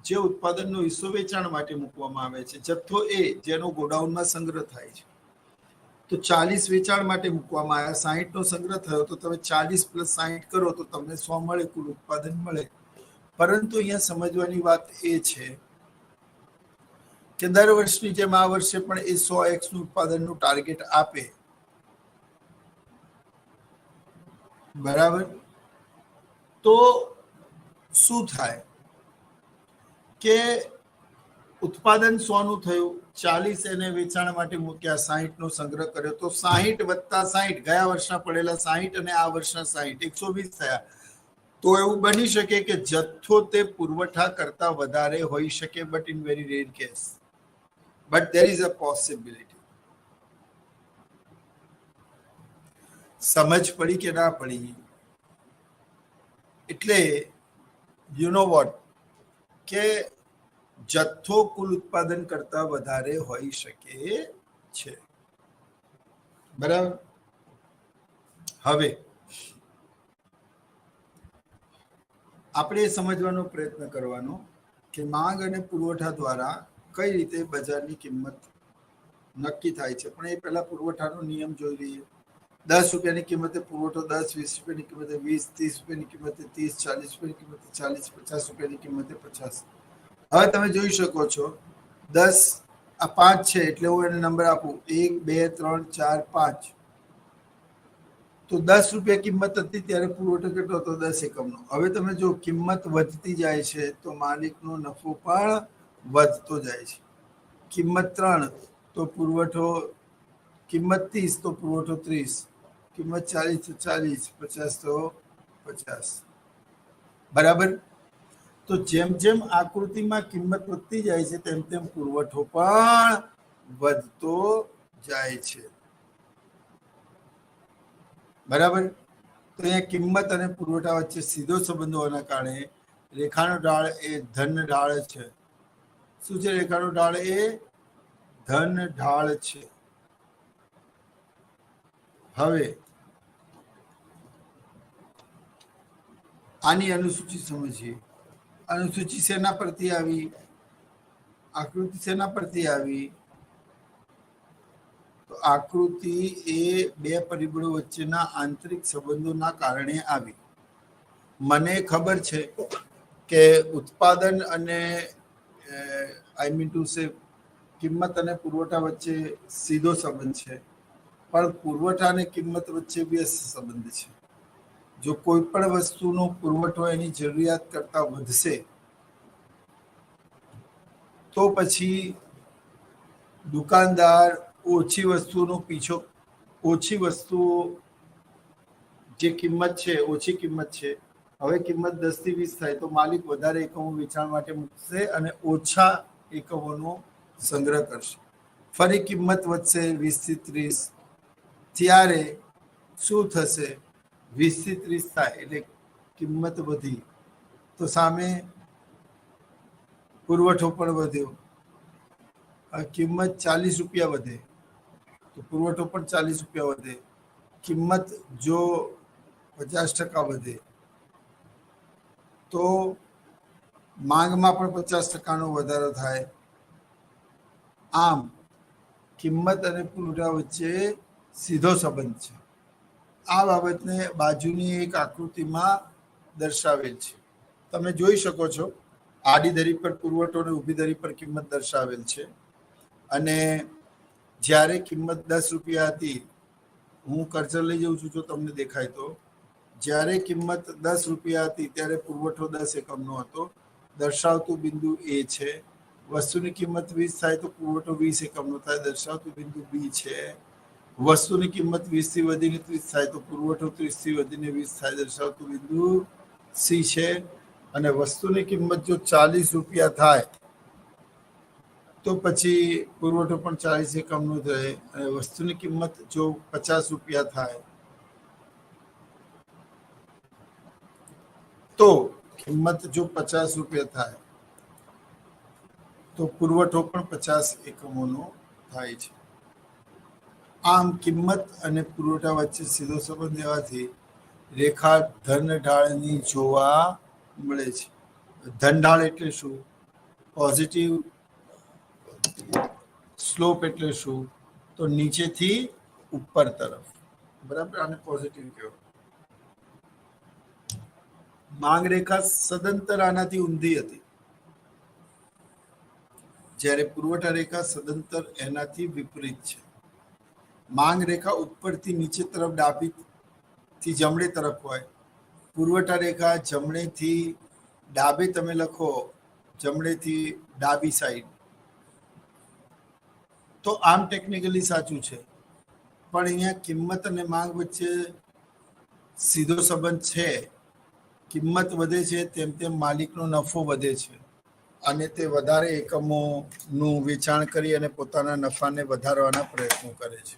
જે ઉત્પાદનનો હિસ્સો વેચાણ માટે મૂકવામાં આવે છે, જથ્થો એ જેનો ગોડાઉનમાં સંગ્રહ થાય છે. તો 40 વેચાણ માટે મૂકવામાં આવ્યા, 60 નો સંગ્રહ થયો, તો તમે 40 પ્લસ 60 કરો તો તમને 100 મળે, કુલ ઉત્પાદન મળે. પરંતુ અહીંયા સમજવાની વાત એ છે કે દર વર્ષની જેમ આ વર્ષે પણ એ 100x નું ઉત્પાદનનું ટાર્ગેટ આપે. બરાબર. તો શું થાય કે ઉત્પાદન 100 નું થયું, 40 એને વેચાણ માટે મૂક્યા, 60 નો સંગ્રહ કર્યો, તો 60 વત્તા 60 ગયા વર્ષના પડેલા 60 અને આ વર્ષના 60 120 થયા. તો એવું બની શકે કે જથ્થો તે પુરવઠા કરતા વધારે હોઈ શકે, but in very rare case, but there is a possibility. સમજ પડી કે ના પડી? એટલે યુ નો વોટ કે જથ્થો કુલ ઉત્પાદન કરતા વધારે હોઈ શકે છે. બરાબર. હવે આપણે સમજવાનો પ્રયત્ન કરવાનો કે માંગ અને પુરવઠા દ્વારા કઈ રીતે બજારની કિંમત નક્કી થાય છે. પણ એ પહેલા પુરવઠાનો નિયમ જોઈ લઈએ. 10 રૂપિયાની કિંમતે પુરવઠો 10, 20 રૂપિયાની કિંમતે 20, 30 રૂપિયાની કિંમતે 30, 40 રૂપિયાની કિંમતે 50, 50 રૂપિયાની કિંમતે 50. હવે તમે જોઈ શકો છો 10 આ 5 છે એટલે હું એને નંબર આપું 1, 2, 3, 4, 5. તો 10 રૂપિયા કિંમત હતી ત્યારે પુરવઠો કેટલો હતો? 10 એકમનો. હવે તમે જો કિંમત વધતી જાય છે તો માલિકનો નફો પણ વધતો જાય છે. કિંમત 3 તો પુરવઠો, કિંમત 30 તો પુરવઠો 30, કિંમત 40 તો 40, 50 તો 50. બરાબર. તો જેમ જેમ આકૃતિમાં કિંમત વધતી જાય છે તેમ તેમ પુરવઠો પણ વધતો જાય છે. બરાબર. તો અહીંયા કિંમત અને પુરવઠા વચ્ચે સીધો સંબંધ હોવાના કારણે રેખાનો ઢાળ એ ધન ઢાળ છે. શું છે રેખાનો ઢાળ? એ ધન ઢાળ છે. હવે આની અનુસૂચિ સમજીએ. અનુસૂચિ શેના પરથી આવી? આકૃતિ શેના પરથી આવી? તો આકૃતિ એ બે પરિબળો વચ્ચેના આંતરિક સંબંધોના કારણે આવી. મને ખબર છે કે ઉત્પાદન અને આઈ મીન ટુ સે કિંમત અને પુરવઠા વચ્ચે સીધો સંબંધ છે, પણ પુરવઠા અને કિંમત વચ્ચે વ્યસ્ત સંબંધ છે. જો કોઈ પણ વસ્તુનો પુરવઠો એની જરૂરિયાત કરતા વધશે તો પછી દુકાનદાર ઓછી વસ્તુનો પીછો, ઓછી વસ્તુઓ જે કિંમત છે, ઓછી કિંમત છે, હવે કિંમત 10 થી 20 થાય તો માલિક વધારે એકમો વેચાણ માટે મૂકશે અને ઓછા એકમોનો સંગ્રહ કરશે. ફરી કિંમત વધશે 20 થી 30, ત્યારે શું થશે? 20 થી 30 થાય એટલે કિંમત વધી, તો સામે પુરવઠો પણ વધ્યો. કિંમત 40 રૂપિયા વધે તો પુરવઠો પણ 40 રૂપિયા વધે. કિંમત જો 50% વધે તો માંગમાં પણ 50%નો વધારો થાય. આમ કિંમત અને પુરવઠા વચ્ચે સીધો સંબંધ છે. આ બાબતને બાજુની એક આકૃતિમાં દર્શાવેલ છે. તમે જોઈ શકો છો, આડી ધરી પર પુરવઠો અને ઊભી ધરી પર કિંમત દર્શાવેલ છે. અને જ્યારે કિંમત 10 રૂપિયા હતી, હું કર્સર લઈ જઉં છું જો તમને દેખાય તો, જ્યારે કિંમત 10 રૂપિયા હતી ત્યારે પુરવઠો 10 એકમનો હતો. દર્શાવતું બિંદુ એ છે. વસ્તુની કિંમત 20 થાય તો પુરવઠો 20 એકમનો થાય, દર્શાવતું બિંદુ બી છે. વસ્તુની કિંમત 20 થી વધીને 30 થાય તો પુરવઠો 30 થી વધીને 20 થાય, દર્શાવતું બિંદુ સી છે. અને વસ્તુની કિંમત જો 40 રૂપિયા થાય તો પછી પુરવઠો પણ 40 એકમનો થાય. અને વસ્તુની કિંમત જો 50 રૂપિયા થાય તો કિંમત જો 50 રૂપિયા થાય તો પુરવઠો પણ 50 એકમોનો થાય છે. આમ કિંમત અને પુરવઠા વચ્ચે સીધો સંબંધ લેવાથી રેખા ધન ઢાળની જોવા મળે છે. ધન ઢાળ એટલે શું? પોઝિટિવ સ્લોપ એટલે શું? તો નીચેથી ઉપર તરફ, બરાબર, આને પોઝિટિવ કહેવાય. માંગ રેખા સદંતર આનાથી ઊંધી હતી, જ્યારે પુરવઠા રેખા સદંતર એનાથી વિપરીત છે. માંગ રેખા ઉપરથી નીચે તરફ ડાબીથી જમણી તરફ હોય. પુરવઠા રેખા જમણેથી ડાબે તમે લખો, જમણેથી ડાબી સાઈડ, તો આમ ટેકનિકલી સાચું છે. પણ અહીંયા કિંમત અને માંગ વચ્ચે સીધો સંબંધ છે. કિંમત વધે છે તેમ તેમ માલિકનો નફો વધે છે અને તે વધારે એકમોનું વેચાણ કરી અને પોતાના નફાને વધારવાના પ્રયત્નો કરે છે.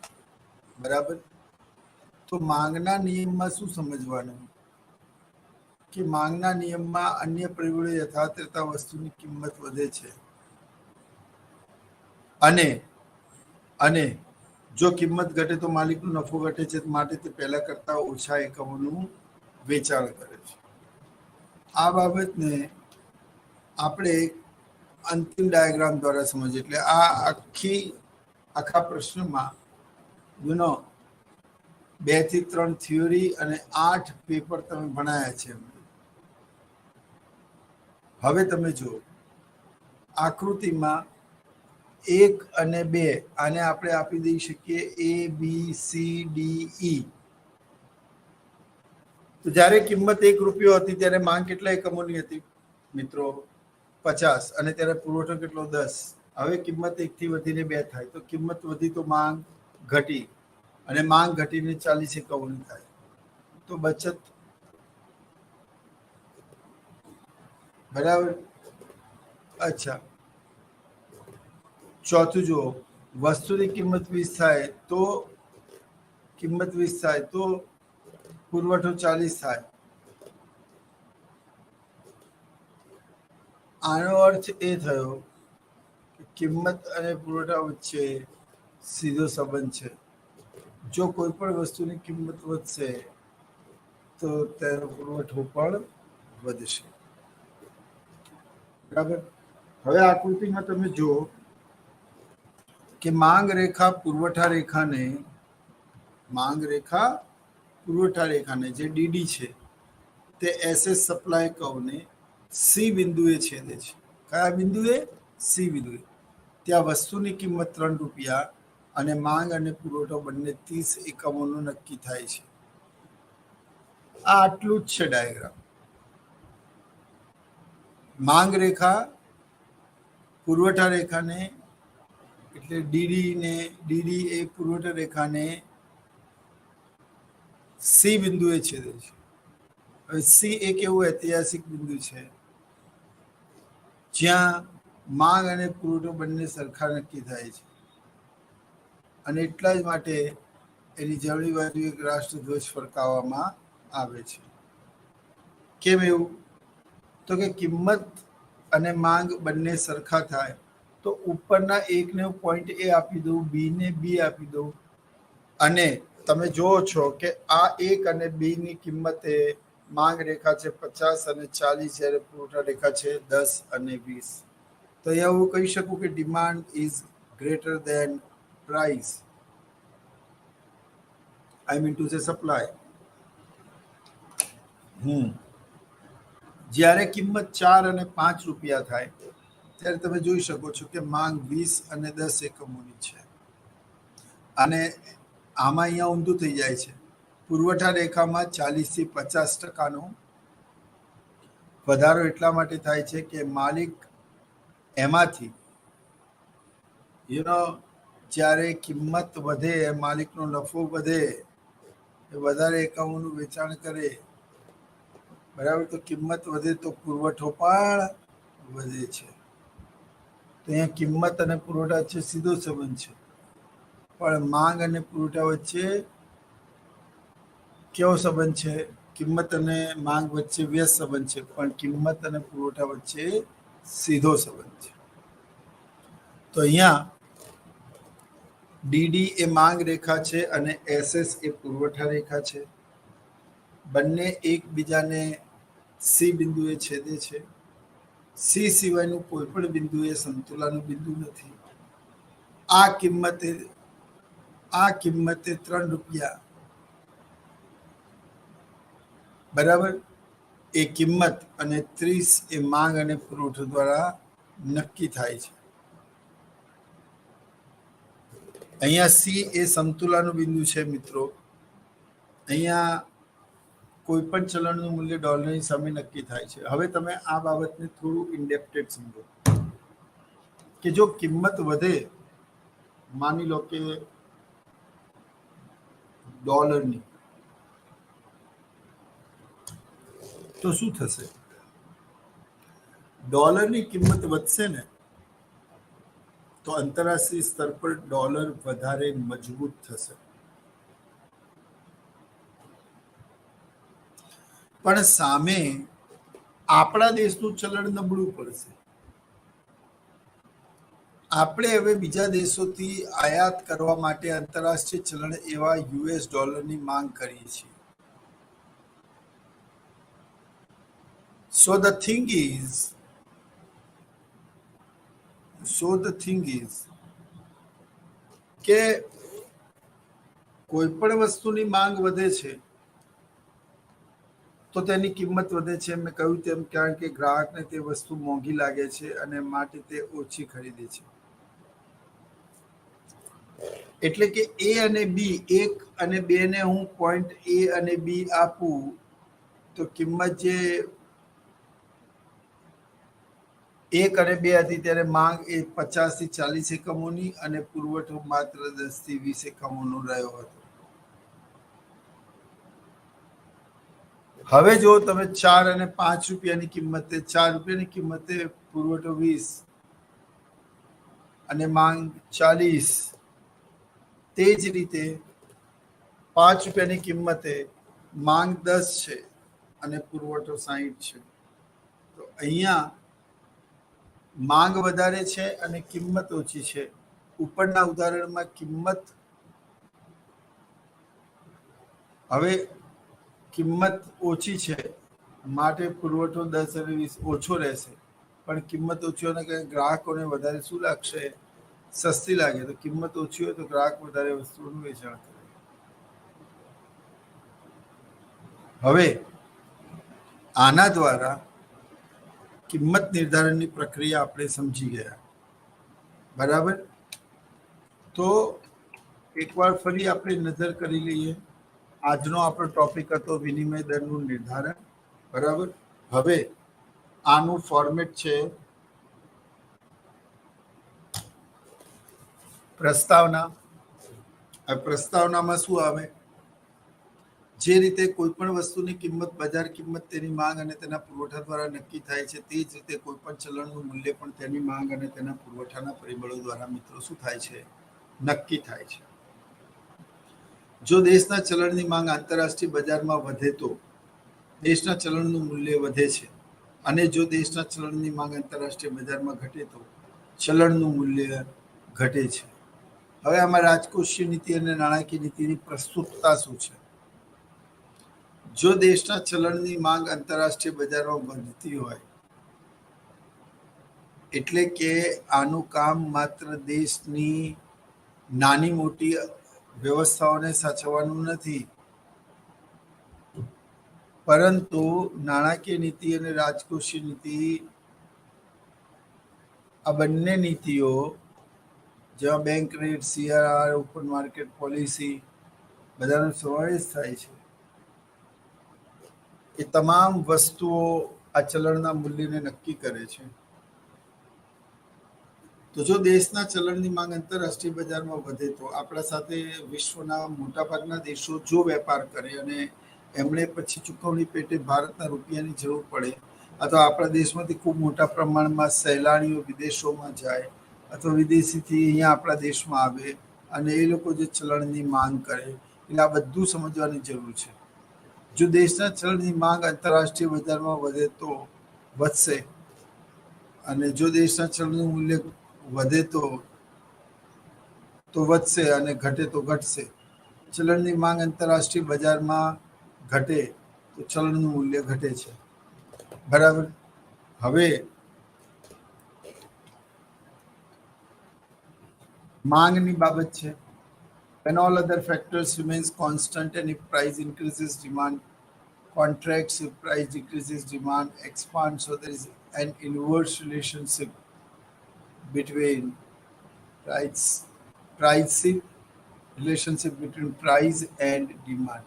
બરાબર. તો માંગના નિયમમાં શું સમજવાનું કે માંગના નિયમમાં અન્ય પરિબળો યથાવત રહેતા વસ્તુની કિંમત વધે છે અને જો કિંમત ઘટે તો માલિકનો નફો ઘટે છે, માટે તે પહેલા કરતા ઓછા એકમોનું વેચાણ કરે છે. આ બાબતને આપણે અંતિમ ડાયાગ્રામ દ્વારા સમજીએ. એટલે આખા પ્રશ્નમાં 2 થી 3 થિયોરી અને 8 પેપર તમે ભણાયા છે. હવે તમે જુઓ આકૃતિમાં 1 અને 2, આને આપણે આપી દઈ શકીએ ABCDE. તો જ્યારે કિંમત 1 રૂપિયો હતી ત્યારે માંગ કેટલા એકમોની હતી મિત્રો? 50. અને ત્યારે પુરવઠો કેટલો? 10. હવે કિંમત 1 થી વધીને 2 થાય તો કિંમત વધી તો માંગ ઘટી, અને માંગ ઘટીને 40 એકમોની થાય તો બચત. બરાબર. અચ્છા, ચોથું જુઓ, વસ્તુની કિંમત 20 થાય તો પુરવઠો 40 થાય. આનો અર્થ એ થયો કે કિંમત અને પુરવઠા વચ્ચે સીધો સંબંધ છે. જો કોઈ પણ વસ્તુની કિંમત વધશે તો તેનો પુરવઠો પણ વધશે. બરાબર. હવે આકૃતિમાં તમે જુઓ કે માંગ રેખા પુરવઠા રેખાને જે ડીડી છે તે એસએસ સપ્લાય કર્વને સી બિંદુએ છેદે છે. કયા બિંદુએ? સી બિંદુએ. ત્યાં વસ્તુની કિંમત 3 રૂપિયા અને માંગ અને પુરવઠો બંને 30 એકમોનું નક્કી થાય છે. આ આટલું જ છે ડાયાગ્રામ. માંગ રેખા પુરવઠા રેખાને એટલે ડીડી એ પુરવઠા રેખાને સી બિંદુએ છેદે છે. હવે સી એક એવું ઐતિહાસિક બિંદુ છે જ્યાં માંગ અને પુરવઠો બંને સરખા નક્કી થાય છે, અને એટલા જ માટે એની જમણી બાજુ એક રાષ્ટ્રધ્વજ ફરકાવવામાં આવે છે. કેમ એવું? તો કે કિંમત અને માંગ બંને સરખા થાય તો ઉપરના એકને પોઈન્ટ એ આપી દઉં, બી ને બી આપી દઉં, અને તમે જુઓ છો કે આ 1 અને 2 ની કિંમતે માંગ રેખા છે 50 અને 40, જ્યારે પુરવઠા રેખા છે 10 અને 20. તો અહીંયા હું કહી શકું કે demand is greater then price. I mean to say supply. જ્યારે કિંમત 4 અને 5 રૂપિયા થાય ત્યારે તમે જોઈ શકો છો કે માંગ 20 અને 10 એકમોની છે. અને આમાં અહીંયા ઊંધું થઈ જાય છે. પુરવઠા રેખામાં 40 થી 50% વધારો એટલા માટે થાય છે કે માલિક એમાંથી જ્યારે કિંમત વધે, માલિકનો નફો વધે, વધારે એકમોનું વેચાણ કરે, બરાબર, તો કિંમત વધે તો પુરવઠો પણ વધે છે. તો અહીંયા કિંમત અને પુરવઠા વચ્ચે સીધો સંબંધ છે. પણ માંગ અને પુરવઠા વચ્ચે કેવો સંબંધ છે? કિંમત અને માંગ વચ્ચે વ્યસ્ત સંબંધ છે, પણ કિંમત અને પુરવઠા વચ્ચે સીધો સંબંધ છે. તો અહીંયા ડીડી એ માંગ રેખા છે અને એસએસ એ પુરવઠા રેખા છે. બંને એકબીજાને સી બિંદુએ છેદે છે. સી સિવાયનું કોઈ પણ બિંદુ એ સમતુલાનું બિંદુ નથી. આ કિંમતે 3 રૂપિયા, બરાબર, એ કિંમત અને 30 એ માંગ અને પુરવઠો દ્વારા નક્કી થાય છે. અહીંયા સી એ સમતુલાનું બિંદુ છે મિત્રો. અહીંયા કોઈ પણ ચલણનું મૂલ્ય ડોલરની સામે નક્કી થાય છે. હવે તમે આ બાબતને થોડું ઇનડેપ્ટેડ સમજો કે જો કિંમત વધે, માની લો કે ડોલરની, તો શું થશે? ડોલરની કિંમત વધશે ને, તો આંતરરાષ્ટ્રીય સ્તર પર ડોલર વધારે મજબૂત થશે. પણ સામે આપણા દેશનું ચલણ નબળું પડશે. આપણે હવે બીજા દેશોથી આયાત કરવા માટે આંતરરાષ્ટ્રીય ચલણ એવા યુએસ ડોલરની માંગ કરીએ છીએ. So the thing is કે કોઈ પણ વસ્તુની માંગ વધે છે તો તેની કિંમત વધે છે. મેં કહ્યું તેમ, કારણ કે ગ્રાહકને તે વસ્તુ મોંઘી લાગે છે અને માટે તે ઓછી ખરીદે છે. એટલે કે એ અને બી, 1 અને 2 ને હું પોઈન્ટ એ અને બી આપું તો કિંમત જે 1 અને 2 હતી ત્યારે માંગ એ 50 થી 40 એકમોની અને પુરવઠો માત્ર 10 થી 20 એકમોનો રહ્યો હતો. હવે જો તમે 4 અને 5 રૂપિયાની કિંમતે, 4 રૂપિયાની કિંમતે પુરવઠો 20 અને માંગ 40, તે જ રીતે 5 રૂપિયાની કિંમતે માંગ 10 છે અને પુરવઠો 60 છે. તો અહીંયા માંગ વધારે છે અને કિંમત ઓછી છે. ઉપરના ઉદાહરણમાં કિંમત ઓછી છે માટે પુરવઠો 10 અને 20 ઓછો રહેશે. પણ કિંમત ઓછી હોવાને કારણે ગ્રાહકોને વધારે શું લાગશે? સસ્તી લાગે. તો કિંમત ઓછી હોય તો ગ્રાહક વધારે વસ્તુઓનું વેચાણ કરે. હવે આના દ્વારા કિંમત નિર્ધારણની પ્રક્રિયા આપણે સમજી ગયા, બરાબર. તો એકવાર ફરી આપણે નજર કરી લઈએ. આજનો આપણો ટોપિક હતો વિનિમય દરનું નિર્ધારણ, બરાબર. હવે આનું ફોર્મેટ છે પ્રસ્તાવના. પ્રસ્તાવનામાં શું આવે? જે રીતે કોઈ પણ વસ્તુની કિંમત બજાર કિંમત તેની માંગ અને તેના પુરવઠા દ્વારા નક્કી થાય છે, તે જ રીતે કોઈ પણ ચલણનું મૂલ્ય પણ તેની માંગ અને તેના પુરવઠાના પરિબળો દ્વારા મિત્રો શું થાય છે? નક્કી થાય છે. જો દેશના ચલણની માંગ આંતરરાષ્ટ્રીય બજારમાં વધે તો દેશના ચલણનું મૂલ્ય વધે છે, અને જો દેશના ચલણની માંગ આંતરરાષ્ટ્રીય બજારમાં ઘટે તો ચલણનું મૂલ્ય ઘટે છે. હવે આમાં રાજકોષીય નીતિ અને નાણાકીય નીતિની પ્રસ્તુતતા શું છે? જો દેશના ચલણની માંગ આંતરરાષ્ટ્રીય બજારમાં વધતી હોય, એટલે કે આનું કામ માત્ર દેશની નાની મોટી વ્યવસ્થાઓને સાચવવાનું નથી, પરંતુ નાણાકીય નીતિ અને રાજકોષીય નીતિ આ બંને નીતિઓ જેમાં bank rate, CRR, open market policy બધાનો સમાવેશ થાય છે, એ તમામ વસ્તુઓ આ ચલણના મૂલ્યને નક્કી કરે છે. તો જો દેશના ચલણની માંગ આંતરરાષ્ટ્રીય બજારમાં વધે તો આપણા સાથે વિશ્વના મોટાભાગના દેશો જો વેપાર કરે અને એમણે પછી ચૂકવણી પેટે ભારતના રૂપિયાની જરૂર પડે, અથવા આપણા દેશમાંથી ખૂબ મોટા પ્રમાણમાં સહેલાણીઓ વિદેશોમાં જાય અથવા વિદેશીથી અહીંયા આપણા દેશમાં આવે અને એ લોકો જે ચલણની માંગ કરે, એટલે આ બધું સમજવાની જરૂર છે. જો દેશના ચલણની માંગ આંતરરાષ્ટ્રીય બજારમાં વધે તો વધશે, અને જો દેશના ચલણનું મૂલ્ય વધે તો વધશે અને ઘટે તો ઘટશે. ચલણની માંગ આંતરરાષ્ટ્રીય બજારમાં ઘટે તો ચલણનું મૂલ્ય ઘટે છે. બરાબર. હવે માંગની બાબત છે. When all other factors remains constant and if price increases, demand contracts. If price decreases, demand expands. So there is an inverse relationship between price and demand.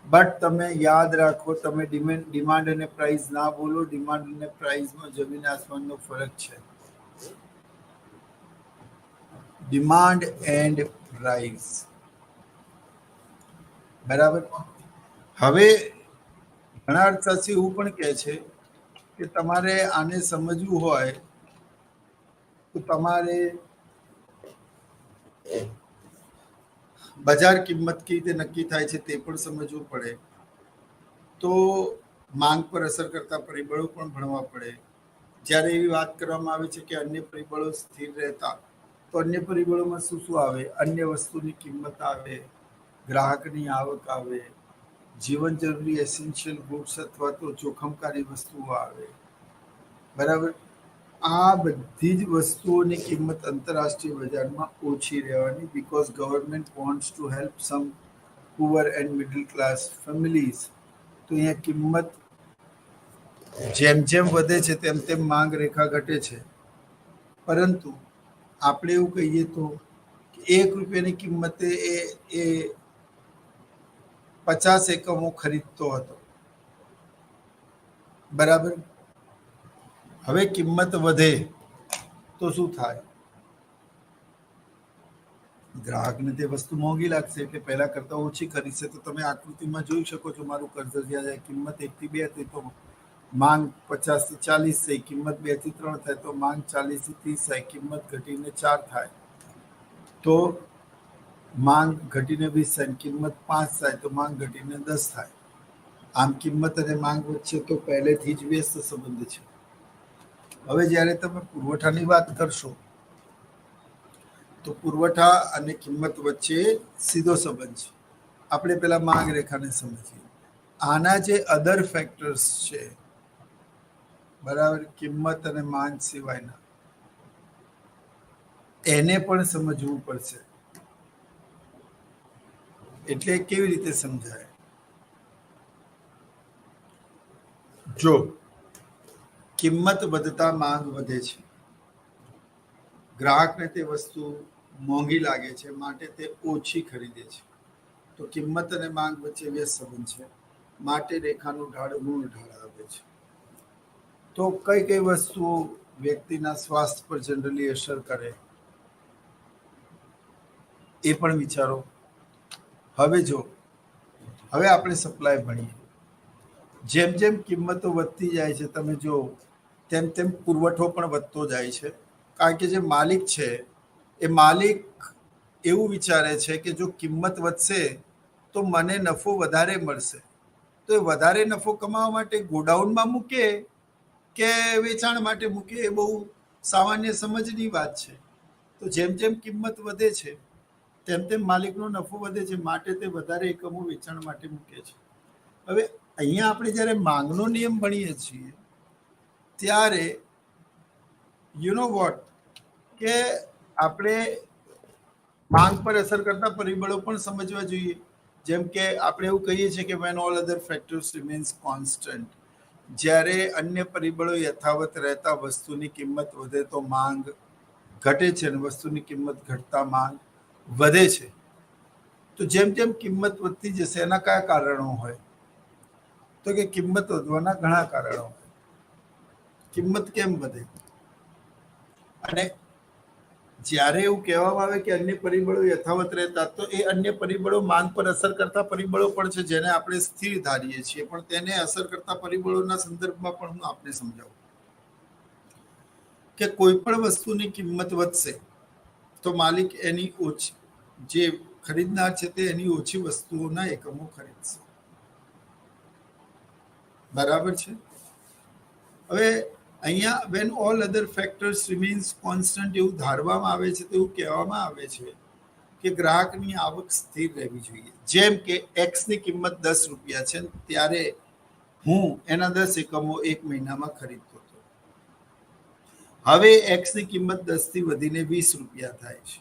But તમે યાદ રાખો, તમે ડિમાન્ડ અને પ્રાઇસ ના બોલો. ડિમાન્ડ અને પ્રાઇસમાં જમીન આસમાનનો ફરક છે. ડિમાન્ડ એન્ડ પ્રાઇસ, બરાબર. હવે ઘણા અર્થશાસ્ત્રી એવું પણ કહે છે કે તમારે આને સમજવું હોય તો તમારે બજાર કિંમત કેવી રીતે નક્કી થાય છે તે પણ સમજવું પડે. તો માંગ પર અસર કરતા પરિબળો પણ ભણવા પડે. જ્યારે એવી વાત કરવામાં આવે છે કે અન્ય પરિબળો સ્થિર રહેતા, તો અન્ય પરિબળોમાં શું શું આવે? અન્ય વસ્તુની કિંમત આવે, ગ્રાહકની આવક આવે, જીવન જરૂરી એસેન્શિયલ ગુડ્સ અથવા તો જોખમકારી વસ્તુઓ આવે. બરાબર. આ બધી જ વસ્તુઓની કિંમત આંતરરાષ્ટ્રીય બજારમાં ઓછી રહેવાની, because government wants to help some poor and middle class families. તો અહીંયા કિંમત જેમ જેમ વધે છે તેમ તેમ માંગ રેખા ઘટે છે. પરંતુ આપણે એવું કહીએ તો ₹1 કિંમતે એ 50 એકમો ખરીદતો હતો. બરાબર. હવે કિંમત વધે તો શું થાય? ગ્રાહકને તે વસ્તુ મોંઘી લાગશે, એટલે પહેલા કરતા ઓછી ખરીદશે. તો તમે આકૃતિમાં જોઈ શકો છો, મારું કર્સર જ્યારે કિંમત 1 થી 2 હતી તો માંગ 50 થી 40 થઈ, કિંમત 2 થી 3 થાય તો માંગ 40 થી 30 થાય, કિંમત ઘટીને 4 થાય તો માંગ ઘટીને 20 થાય, કિંમત 5 થાય તો માંગ ઘટીને 10 થાય. આમ કિંમત અને માંગ વચ્ચે તો પહેલેથી જ વ્યસ્ત સંબંધ છે. હવે જ્યારે તમે પુરવઠાની વાત કરશો તો પુરવઠા અને કિંમત વચ્ચે સીધો સંબંધ છે. આપણે પેલા માંગ રેખાને સમજીએ. આના જે અધર ફેક્ટર્સ છે, બરાબર, કિંમત અને માંગ સિવાયના, એને પણ સમજવું પડશે. એટલે કેવી રીતે સમજાય? જો કિંમત વધતા માંગ વધે છે, ગ્રાહકને તે વસ્તુ મોંઘી લાગે છે, માટે તે ઓછી ખરીદે છે, તો કિંમત અને માંગ વચ્ચે વ્યસ્ત સંબંધ છે, માટે રેખાનું ઢાળ ઋણ ઢાળ આવે છે. તો કઈ કઈ વસ્તુઓ વ્યક્તિના સ્વાસ્થ્ય પર જનરલી અસર કરે એ પણ વિચારો. હવે આપણે સપ્લાય ભણીએ. જેમ જેમ કિંમતો વધતી જાય છે, તમે જો તેમ તેમ પુરવઠો પણ વધતો જાય છે. કારણ કે જે માલિક છે એ માલિક એવું વિચારે છે કે જો કિંમત વધશે તો મને નફો વધારે મળશે. તો એ વધારે નફો કમાવા માટે ગોડાઉનમાં મૂકે કે વેચાણ માટે મૂકે એ બહુ સામાન્ય સમજની વાત છે. તો જેમ જેમ કિંમત વધે છે તેમ તેમ માલિકનો નફો વધે છે, માટે તે વધારે એકમો વેચાણ માટે મૂકે છે. હવે અહીંયા આપણે જ્યારે માંગનો નિયમ ભણીએ છીએ ત્યારે યુ નો વોટ કે આપણે માંગ પર અસર કરતા પરિબળો પણ સમજવા જોઈએ. જેમ કે આપણે એવું કહીએ છીએ કે when all other factors remains constant, જ્યારે અન્ય પરિબળો યથાવત રહેતા વસ્તુની કિંમત વધે તો માંગ ઘટે છે અને વસ્તુની કિંમત ઘટતા માંગ વધે છે. તો જેમ જેમ કિંમત વધતી જશે એના કયા કારણો હોય? તો કે કિંમત વધવાના ઘણા કારણો હોય. કિંમત કેમ વધે? અને જ્યારે એવું કહેવામાં આવે કે અન્ય પરિબળો યથાવત રહેતા, તો એ અન્ય પરિબળો માંગ પર અસર કરતા પરિબળો પણ છે જેને આપણે સ્થિર ધારીએ છીએ, પણ તેને અસર કરતા પરિબળોના સંદર્ભમાં પણ હું આપને સમજાવું કે કોઈ પણ વસ્તુની કિંમત વધશે તો માલિક એની ઓછી, જે ખરીદનાર છે તે એની ઓછી વસ્તુઓના એકમો ખરીદશે. બરાબર છે? હવે અહીંયા when all other factors remains constant એવું ધારવામાં આવે છે, તો એવું કહેવામાં આવે છે કે ગ્રાહકની આવક સ્થિર રહેવી જોઈએ. જેમ કે એક્સની કિંમત 10 રૂપિયા છે ત્યારે હું એના 10 એકમો એક મહિનામાં ખરીદતો હતો. હવે એક્સની કિંમત 10 થી વધીને 20 રૂપિયા થાય છે.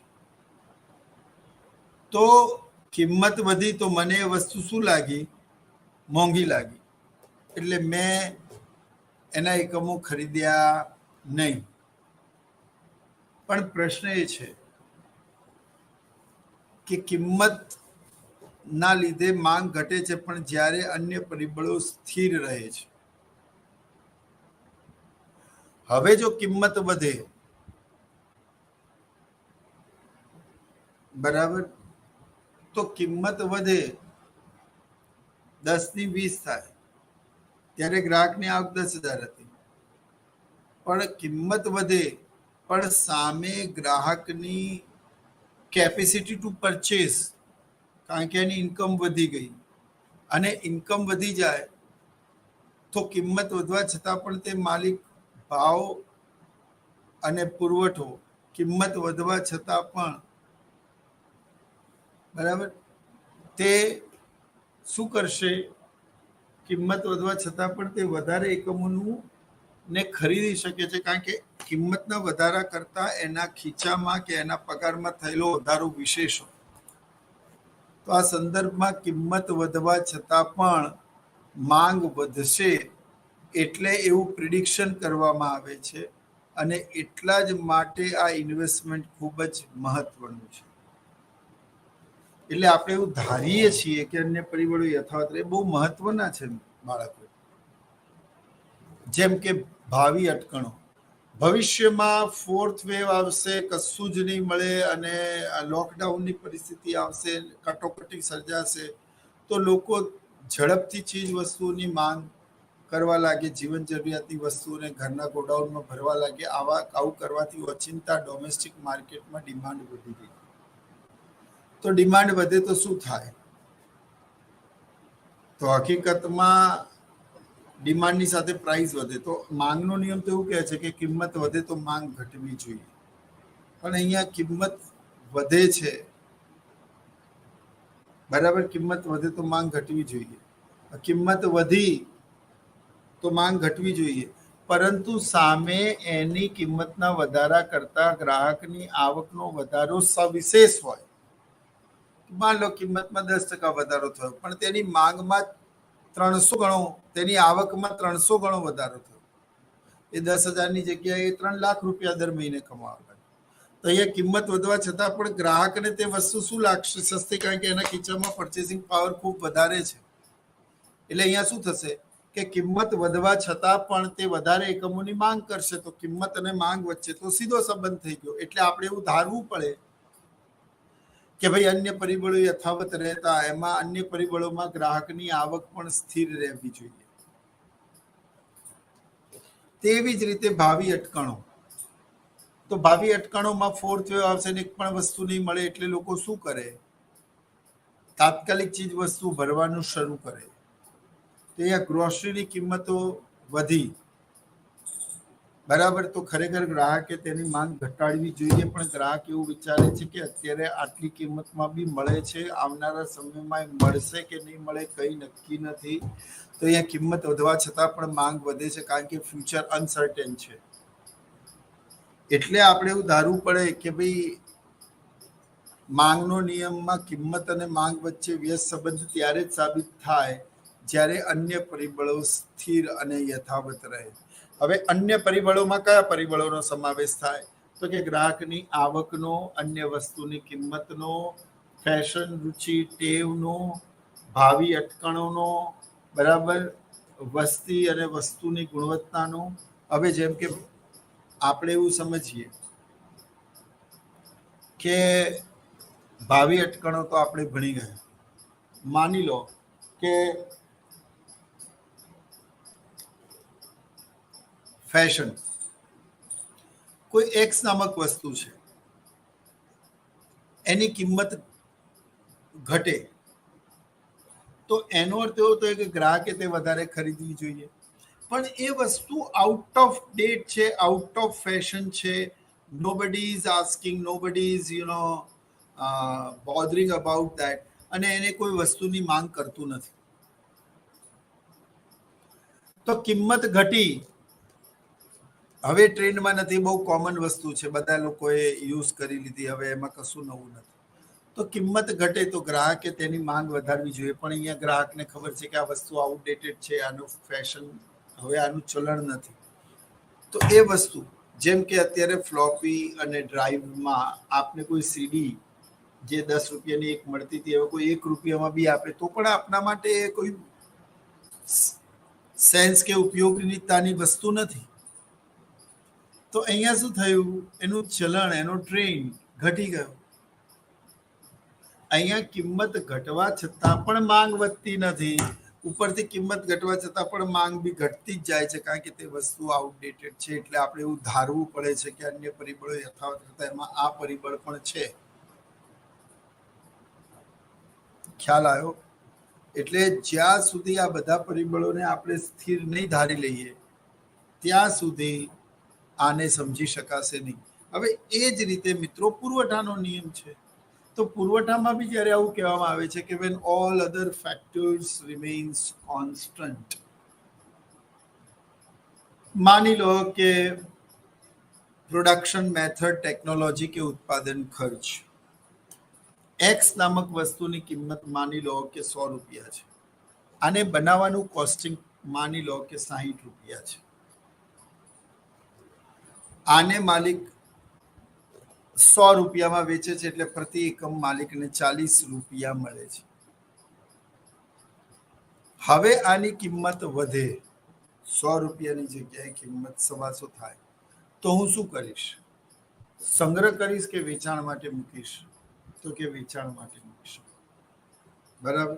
તો કિંમત વધી તો મને એ વસ્તુ શું લાગી? મોંઘી લાગી. એટલે મેં એના એકમો ખરીદ્યા નહીં. પણ પ્રશ્ન એ છે કે કિંમત ના લીધે માંગ ઘટે છે, પણ જ્યારે અન્ય પરિબળો સ્થિર રહે છે. હવે જો કિંમત વધે, બરાબર, તો કિંમત વધે 10 ની 20 થાય ત્યારે ગ્રાહકની આવક 10,000 હતી. પણ કિંમત વધે પણ સામે ગ્રાહકની કેપેસિટી ટુ પરચેસ, કારણ કે એની ઇન્કમ વધી ગઈ, અને ઇન્કમ વધી જાય તો કિંમત વધવા છતાં પણ તે માલિક ભાવ અને પુરવઠો, કિંમત વધવા છતાં પણ, બરાબર, તે શું કરશે? કિંમત વધવા છતાં પણ તે વધારે એકમોનું ને ખરીદી શકે છે, કારણ કે કિંમતના વધારા કરતા એના ખીચામાં કે એના પગારમાં થયેલો વધારો વિશેષ હોય. તો આ સંદર્ભમાં કિંમત વધવા છતાં પણ માંગ વધશે એટલે એવું પ્રિડિક્શન કરવામાં આવે છે, અને એટલા જ માટે આ ઇન્વેસ્ટમેન્ટ ખૂબ જ મહત્વનું છે. એટલે આપણે એવું ધારીએ છીએ કે અન્ય પરિબળો યથાવત રહે, બહુ મહત્વના છે બાળકો. જેમ કે ભાવિ અટકણો, ભવિષ્યમાં ફોર્થ વેવ આવશે, કશું જ નહીં મળે અને લોકડાઉનની પરિસ્થિતિ આવશે, કટોકટી સર્જાશે, તો લોકો ઝડપથી ચીજ વસ્તુઓની માંગ કરવા લાગે, જીવન જરૂરિયાતની વસ્તુઓને ઘરના ગોડાઉનમાં ભરવા લાગે. આવું કરવાથી ઓચિંતા ડોમેસ્ટિક માર્કેટમાં ડિમાન્ડ વધી ગઈ. તો ડિમાન્ડ વધે તો શું થાય? તો હકીકતમાં ડિમાન્ડની સાથે પ્રાઇસ વધે. તો માંગનો નિયમ તો એવું કહે છે કે કિંમત વધે તો માંગ ઘટવી જોઈએ, પણ અહીંયા કિંમત વધે છે, બરાબર, કિંમત વધે તો માંગ ઘટવી જોઈએ. કિંમત વધી તો માંગ ઘટવી જોઈએ, પરંતુ સામે એની કિંમતના વધારા કરતા ગ્રાહકની આવકનો વધારો સવિશેષ હોય. માન લો કિંમતમાં 10% વધારો થયો, પણ તેની માંગમાં 300 ગણો, તેની આવકમાં 300 ગણો વધારો થયો. એ 10,000ની જગ્યાએ 3 લાખ રૂપિયા દર મહિને કમાવા. તો અહીંયા કિંમત વધવા છતાં પણ ગ્રાહકને તે વસ્તુ શું લાગશે? સસ્તી, કારણ કે એના ખીચામાં પરચેસિંગ પાવર ખૂબ વધારે છે. એટલે અહીંયા શું થશે કે કિંમત વધવા છતાં પણ તે વધારે એકમોની માંગ કરશે, તો કિંમત અને માંગ વચ્ચે તો સીધો સંબંધ થઈ ગયો. એટલે આપણે એવું ધારવું પડે કે ભાઈ અન્ય પરિબળો યથાવત રહેતા, એમાં અન્ય પરિબળોમાં ગ્રાહકની આવક પણ સ્થિર રહેવી જોઈએ. તેવી જ રીતે ભાવિ અટકણો, તો ભાવિ અટકણોમાં ફોર્થ વેવ આવશે ને એક પણ વસ્તુ નહીં મળે એટલે લોકો શું કરે? તાત્કાલિક ચીજ વસ્તુ ભરવાનું શરૂ કરે તો અહીંયા ગ્રોસરીની કિંમતો વધી, બરાબર. તો ખરેખર ગ્રાહકે તેની માંગ ઘટાડવી જોઈએ, પણ ગ્રાહક એવું વિચારે છે કે અત્યારે આટલી કિંમતમાં બી મળે છે, આવનારા સમયમાં મળશે કે નહીં મળે કંઈ નક્કી નથી. તો અહીંયા કિંમત વધવા છતાં પણ માંગ વધે છે, કારણ કે ફ્યુચર અનસર્ટેન છે. એટલે આપણે એવું ધારવું પડે કે ભાઈ માંગનો નિયમમાં કિંમત અને માંગ વચ્ચે વ્યસ્ત સંબંધ ત્યારે જ સાબિત થાય જ્યારે અન્ય પરિબળો સ્થિર અને યથાવત રહે. હવે અન્ય પરિબળોમાં કયા પરિબળોનો સમાવેશ થાય? તો કે ગ્રાહકની આવકનો, અન્ય વસ્તુની કિંમતનો, ફેશન રુચિ ટેવનો, ભાવિ અટકણોનો, બરાબર, વસ્તી અને વસ્તુની ગુણવત્તાનો. હવે જેમ કે આપણે એવું સમજીએ કે ભાવિ અટકણો તો આપણે ભણી ગયા. માની લો કે ફેશન, કોઈ એક્સ નામક વસ્તુ છે, એની કિંમત ઘટે તો એનો અર્થ એવો થાય કે ગ્રાહકે તે વધારે ખરીદવી જોઈએ. પણ એ વસ્તુ આઉટ ઓફ ડેટ છે, આઉટ ઓફ ફેશન છે. Nobody is asking, nobody is bothering about that, અને એને કોઈ વસ્તુની માંગ કરતું નથી. તો કિંમત ઘટી, હવે ટ્રેન્ડમાં નથી, બહુ કોમન વસ્તુ છે, બધા લોકોએ યુઝ કરી લીધી, હવે એમાં કશું નવું નથી. તો કિંમત ઘટે તો ગ્રાહકે તેની માંગ વધારવી જોઈએ. પણ અહીંયા ગ્રાહકને ખબર છે કે આ વસ્તુ આઉટડેટેડ છે, આનું ફેશન, હવે આનું ચલણ નથી. તો એ વસ્તુ જેમ કે અત્યારે ફ્લોપી અને ડ્રાઈવમાં આપને કોઈ સીડી જે 10 રૂપિયાની એક મળતી હતી, હવે કોઈ 1 રૂપિયામાં બી આપે તો પણ આપણા માટે કોઈ સેન્સ કે ઉપયોગિતાની વસ્તુ નથી. તો અહીંયા શું થયું? એનું ચલણ, એનો ટ્રેન્ડ ઘટી ગયો. અહીંયા કિંમત ઘટવા છતાં પણ માંગ વધતી નથી, ઉપરથી કિંમત ઘટવા છતાં પણ માંગ બી ઘટતી જ જાય છે, કારણ કે તે વસ્તુ આઉટડેટેડ છે. એટલે આપણે એવું ધારવું પડે છે કે અન્ય પરિબળો યથાવત કરતા એમાં આ પરિબળ પણ છે. ખ્યાલ આવ્યો? એટલે જ્યાં સુધી આ બધા પરિબળોને આપણે સ્થિર નહીં ધારી લઈએ ત્યાં સુધી આને સમજી શકાશે નહીં. હવે એ જ રીતે મિત્રો પુરવઠાનો નિયમ છે. તો પુરવઠામાં બી જ્યારે આવું કહેવામાં આવે છે કે when all other factors remains constant, માની લો કે પ્રોડક્શન મેથડ, ટેકનોલોજી કે ઉત્પાદન ખર્ચ, એક્સ નામક વસ્તુની કિંમત માની લો કે 100 રૂપિયા છે. આને બનાવવાનું કોસ્ટિંગ માની લો કે 60 રૂપિયા છે. આને માલિક 100 રૂપિયામાં વેચે છે, એટલે પ્રતિ એકમ માલિકને 40 રૂપિયા મળે છે. હવે આની કિંમત વધે, 100 રૂપિયાની જગ્યાએ કિંમત 125 થાય, તો હું શું કરીશ? સંગ્રહ કરીશ કે વેચાણ માટે મૂકીશ? તો કે વેચાણ માટે મૂકીશ. બરાબર.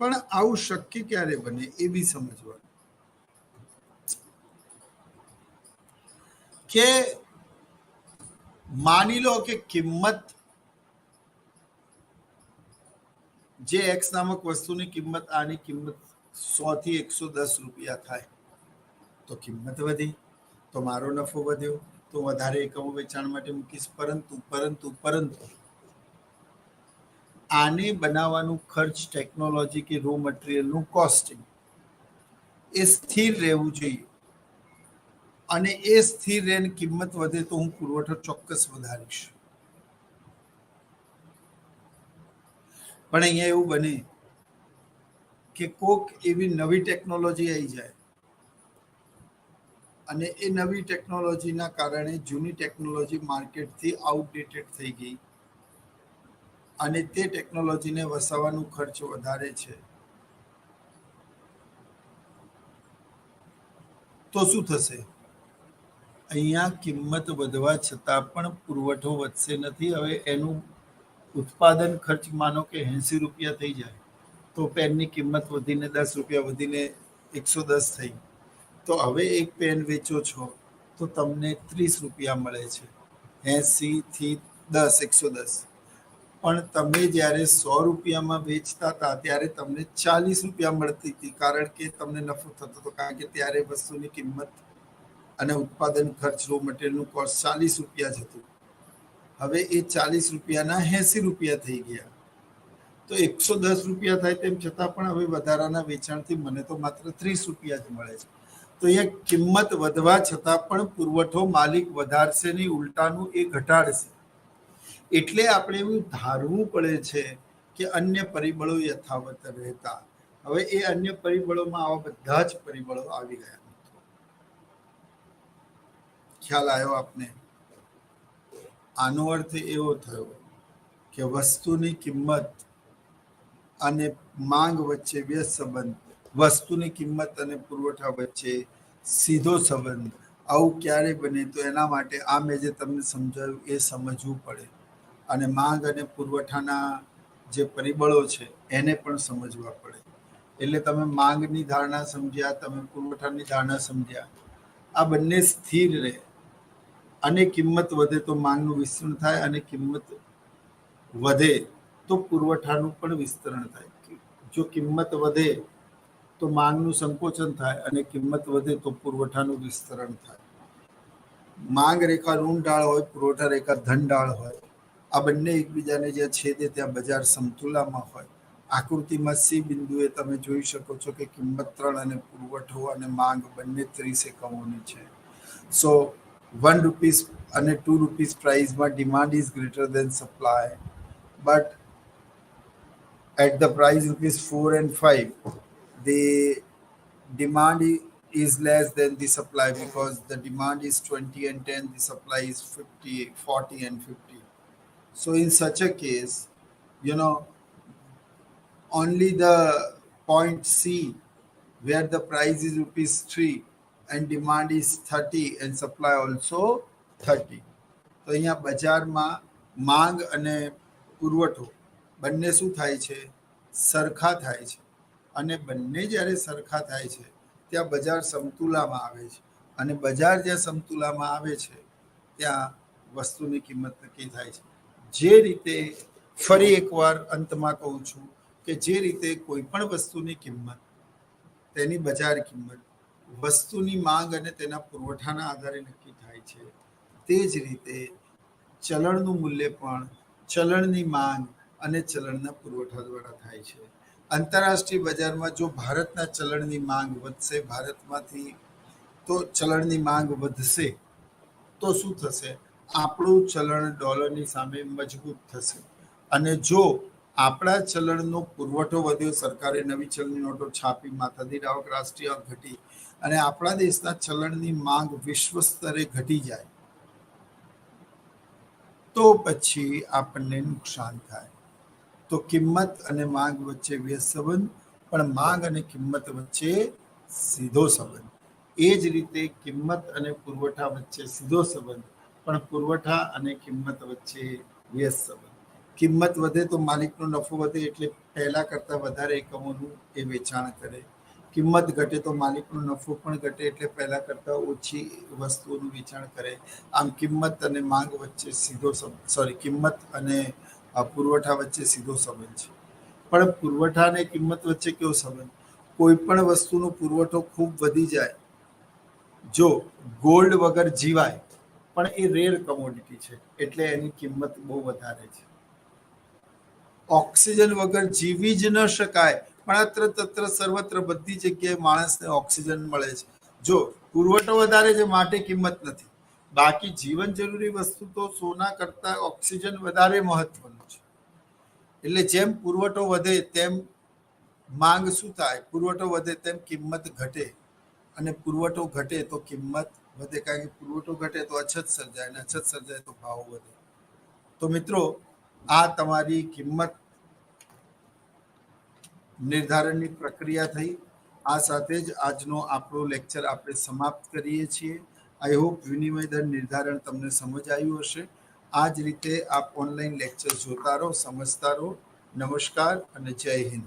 પણ આવું શક્ય ક્યારે બને એ બી સમજવાનું કે માની લો કે કિંમત જે એક્સ નામક વસ્તુની કિંમત, આની કિંમત 100 થી 110 રૂપિયા થાય, તો કિંમત વધી તો મારો નફો વધ્યો, તો વધારે એકમો વેચાણ માટે મૂકીશ. પરંતુ આને બનાવવાનું ખર્ચ, ટેકનોલોજી કે રો મટીરિયલનું કોસ્ટિંગ એ સ્થિર રહેવું જોઈએ. અને એ સ્થિર રહીને કિંમત વધે તો હું પુરવઠો ચોક્કસ વધારીશ. પણ અહીંયા એવું બને કે કોક એવી નવી ટેકનોલોજી આવી જાય અને એ નવી ટેકનોલોજીના કારણે જૂની ટેકનોલોજી માર્કેટથી આઉટડેટેડ થઈ ગઈ અને તે ટેકનોલોજીને વસાવવાનું ખર્ચ વધારે છે, તો શું થશે? અહીંયા કિંમત વધવા છતાં પણ પુરવઠો વધશે નથી. હવે એનું ઉત્પાદન ખર્ચ માનો કે 80 રૂપિયા થઈ જાય, તો પેનની કિંમત વધીને 10 રૂપિયા વધીને 110 થઈ. તો હવે એક પેન વેચો છો તો તમને 30 રૂપિયા મળે છે. 80 થી 10, 110. પણ તમે જ્યારે 100 રૂપિયામાં વેચતા હતા ત્યારે તમને 40 રૂપિયા મળતી હતી, કારણ કે તમને નફો થતો હતો, કારણ કે ત્યારે વસ્તુની કિંમત અને ઉત્પાદન ખર્ચ રો મટીરિયલનું કોસ્ટ 40 રૂપિયા જ હતું. હવે એ 40 રૂપિયાના 80 રૂપિયા થઈ ગયા, તો 110 રૂપિયા થાય તેમ છતાં પણ હવે વધારાના વેચાણથી મને તો માત્ર 30 રૂપિયા જ મળે છે. તો અહીંયા કિંમત વધવા છતાં પણ પુરવઠો માલિક વધારશે નહીં, ઉલટાનું એ ઘટાડશે. એટલે આપણે એવું ધારવું પડે છે કે અન્ય પરિબળો યથાવત રહેતા. હવે એ અન્ય પરિબળોમાં આવા બધા જ પરિબળો આવી ગયા. ખ્યાલ આવ્યો આપને? આનો અર્થ એવો થયો કે વસ્તુની કિંમત અને માંગ વચ્ચે વ્યસ્ત સંબંધ, વસ્તુની કિંમત અને પુરવઠા વચ્ચે સીધો સંબંધ. આવું ક્યારે બને? તો એના માટે આ મેં જે તમને સમજાવ્યું એ સમજવું પડે, અને માંગ અને પુરવઠાના જે પરિબળો છે એને પણ સમજવા પડે. એટલે તમે માંગની ધારણા સમજ્યા, તમે પુરવઠાની ધારણા સમજ્યા, આ બંને સ્થિર રહે. અને કિંમત વધે તો માંગનું વિસ્તરણ થાય, અને કિંમત વધે તો પુરવઠાનું પણ વિસ્તરણ થાય. જો કિંમત વધે તો માંગનું સંકોચન થાય, અને કિંમત વધે તો પુરવઠાનું વિસ્તરણ થાય. માંગ રેખા ઋણ ઢાળ હોય, પુરવઠા રેખા ધન ઢાળ હોય. આ બંને એકબીજાને જ્યાં છેદે ત્યાં બજાર સમતુલામાં હોય. આકૃતિમાં સી બિંદુએ તમે જોઈ શકો છો કે કિંમત 3 અને પુરવઠો અને માંગ બંને 30 એકમોની છે. સો 1 રૂપીસ અને 2 રૂપીસ પ્રાઇસમાં demand is greater than supply, but at the price rupees 4 and 5, the demand is less than the supply, because the demand is 20 and 10, the supply is 50, 40 and 50. So in such a case, only the point C, where the price is rupees 3 and demand is 30 and supply also 30. તો અહીંયા બજારમાં માંગ અને પુરવઠો બંને શું થાય છે? સરખા થાય છે. અને બંને જ્યારે સરખા થાય છે ત્યાં બજાર સમતુલામાં આવે છે. અને બજાર જ્યાં સમતુલામાં આવે છે ત્યાં વસ્તુની કિંમત નક્કી થાય છે. જે રીતે, ફરી એકવાર અંતમાં કહું છું કે જે રીતે કોઈ પણ વસ્તુની કિંમત, તેની બજાર કિંમત વસ્તુની માંગ અને તેના પુરવઠાના આધારે નક્કી થાય છે, તે જ રીતે ચલણનું મૂલ્ય પણ ચલણની માંગ અને ચલણના પુરવઠા દ્વારા થાય છે. આંતરરાષ્ટ્રીય બજારમાં જો ભારતના ચલણની માંગ વધશે, ભારતમાંથી તો ચલણની માંગ વધશે, તો શું થશે? આપણું ચલણ ડોલરની સામે મજબૂત થશે. અને જો આપણા ચલણનો પુરવઠો વધ્યો, સરકારે નવી ચલણી નોટો છાપી, માથાદીઠ આવક રાષ્ટ્રીય આવક ઘટી, અને આપણા દેશના ચલણની માંગ વિશ્વ સ્તરે ઘટી જાય, તો પછી આપણને નુકસાન થાય. તો કિંમત અને માંગ વચ્ચે વ્યસ્ત સંબંધ, પણ માંગ અને કિંમત વચ્ચે સીધો સંબંધ. એ જ રીતે કિંમત અને પુરવઠા વચ્ચે સીધો સંબંધ, પણ પુરવઠા અને કિંમત વચ્ચે વ્યસ્ત સંબંધ. કિંમત વધે તો માલિકનો નફો વધે, એટલે પહેલા કરતાં વધારે એકમોનું એ વેચાણ કરે. કિંમત ઘટે તો માલિકનો નફો પણ ઘટે, એટલે પહેલા કરતાં ઓછી વસ્તુઓનું વેચાણ કરે. આમ કિંમત અને માંગ વચ્ચે સીધો કિંમત અને પુરવઠા વચ્ચે સીધો સંબંધ છે. પણ પુરવઠા અને કિંમત વચ્ચે કેવો સંબંધ? કોઈ પણ વસ્તુનો પુરવઠો ખૂબ વધી જાય. જો ગોલ્ડ વગર જીવાય, પણ એ રેર કમોડિટી છે એટલે એની કિંમત બહુ વધારે છે. ઓક્સિજન વગર જીવી જ ન શકાય, પણ અત્ર તત્ર સર્વત્ર બધી જગ્યાએ માણસને ઓક્સિજન મળે છે. જો પુરવઠો વધારે છે માટે કિંમત નથી, બાકી જીવન જરૂરી વસ્તુ તો સોના કરતા ઓક્સિજન વધારે મહત્વનું છે. એટલે જેમ પુરવઠો વધે તેમ માંગ શું થાય? પુરવઠો વધે તેમ કિંમત ઘટે, અને પુરવઠો ઘટે તો કિંમત વધે, કારણ કે પુરવઠો ઘટે તો અછત સર્જાય, અને અછત સર્જાય તો ભાવ વધે. તો મિત્રો, આ તમારી કિંમત નિર્ધારણની પ્રક્રિયા થઈ. આ સાથે જ આજનો આપણો લેક્ચર આપણે સમાપ્ત કરીએ છીએ. આઈ હોપ વિનિમય દર નિર્ધારણ તમને સમજ આવ્યું હશે. આ જ રીતે આપ ઓનલાઈન લેક્ચર જોતા રહો, સમજતા રહો. નમસ્કાર અને જય હિન્દ.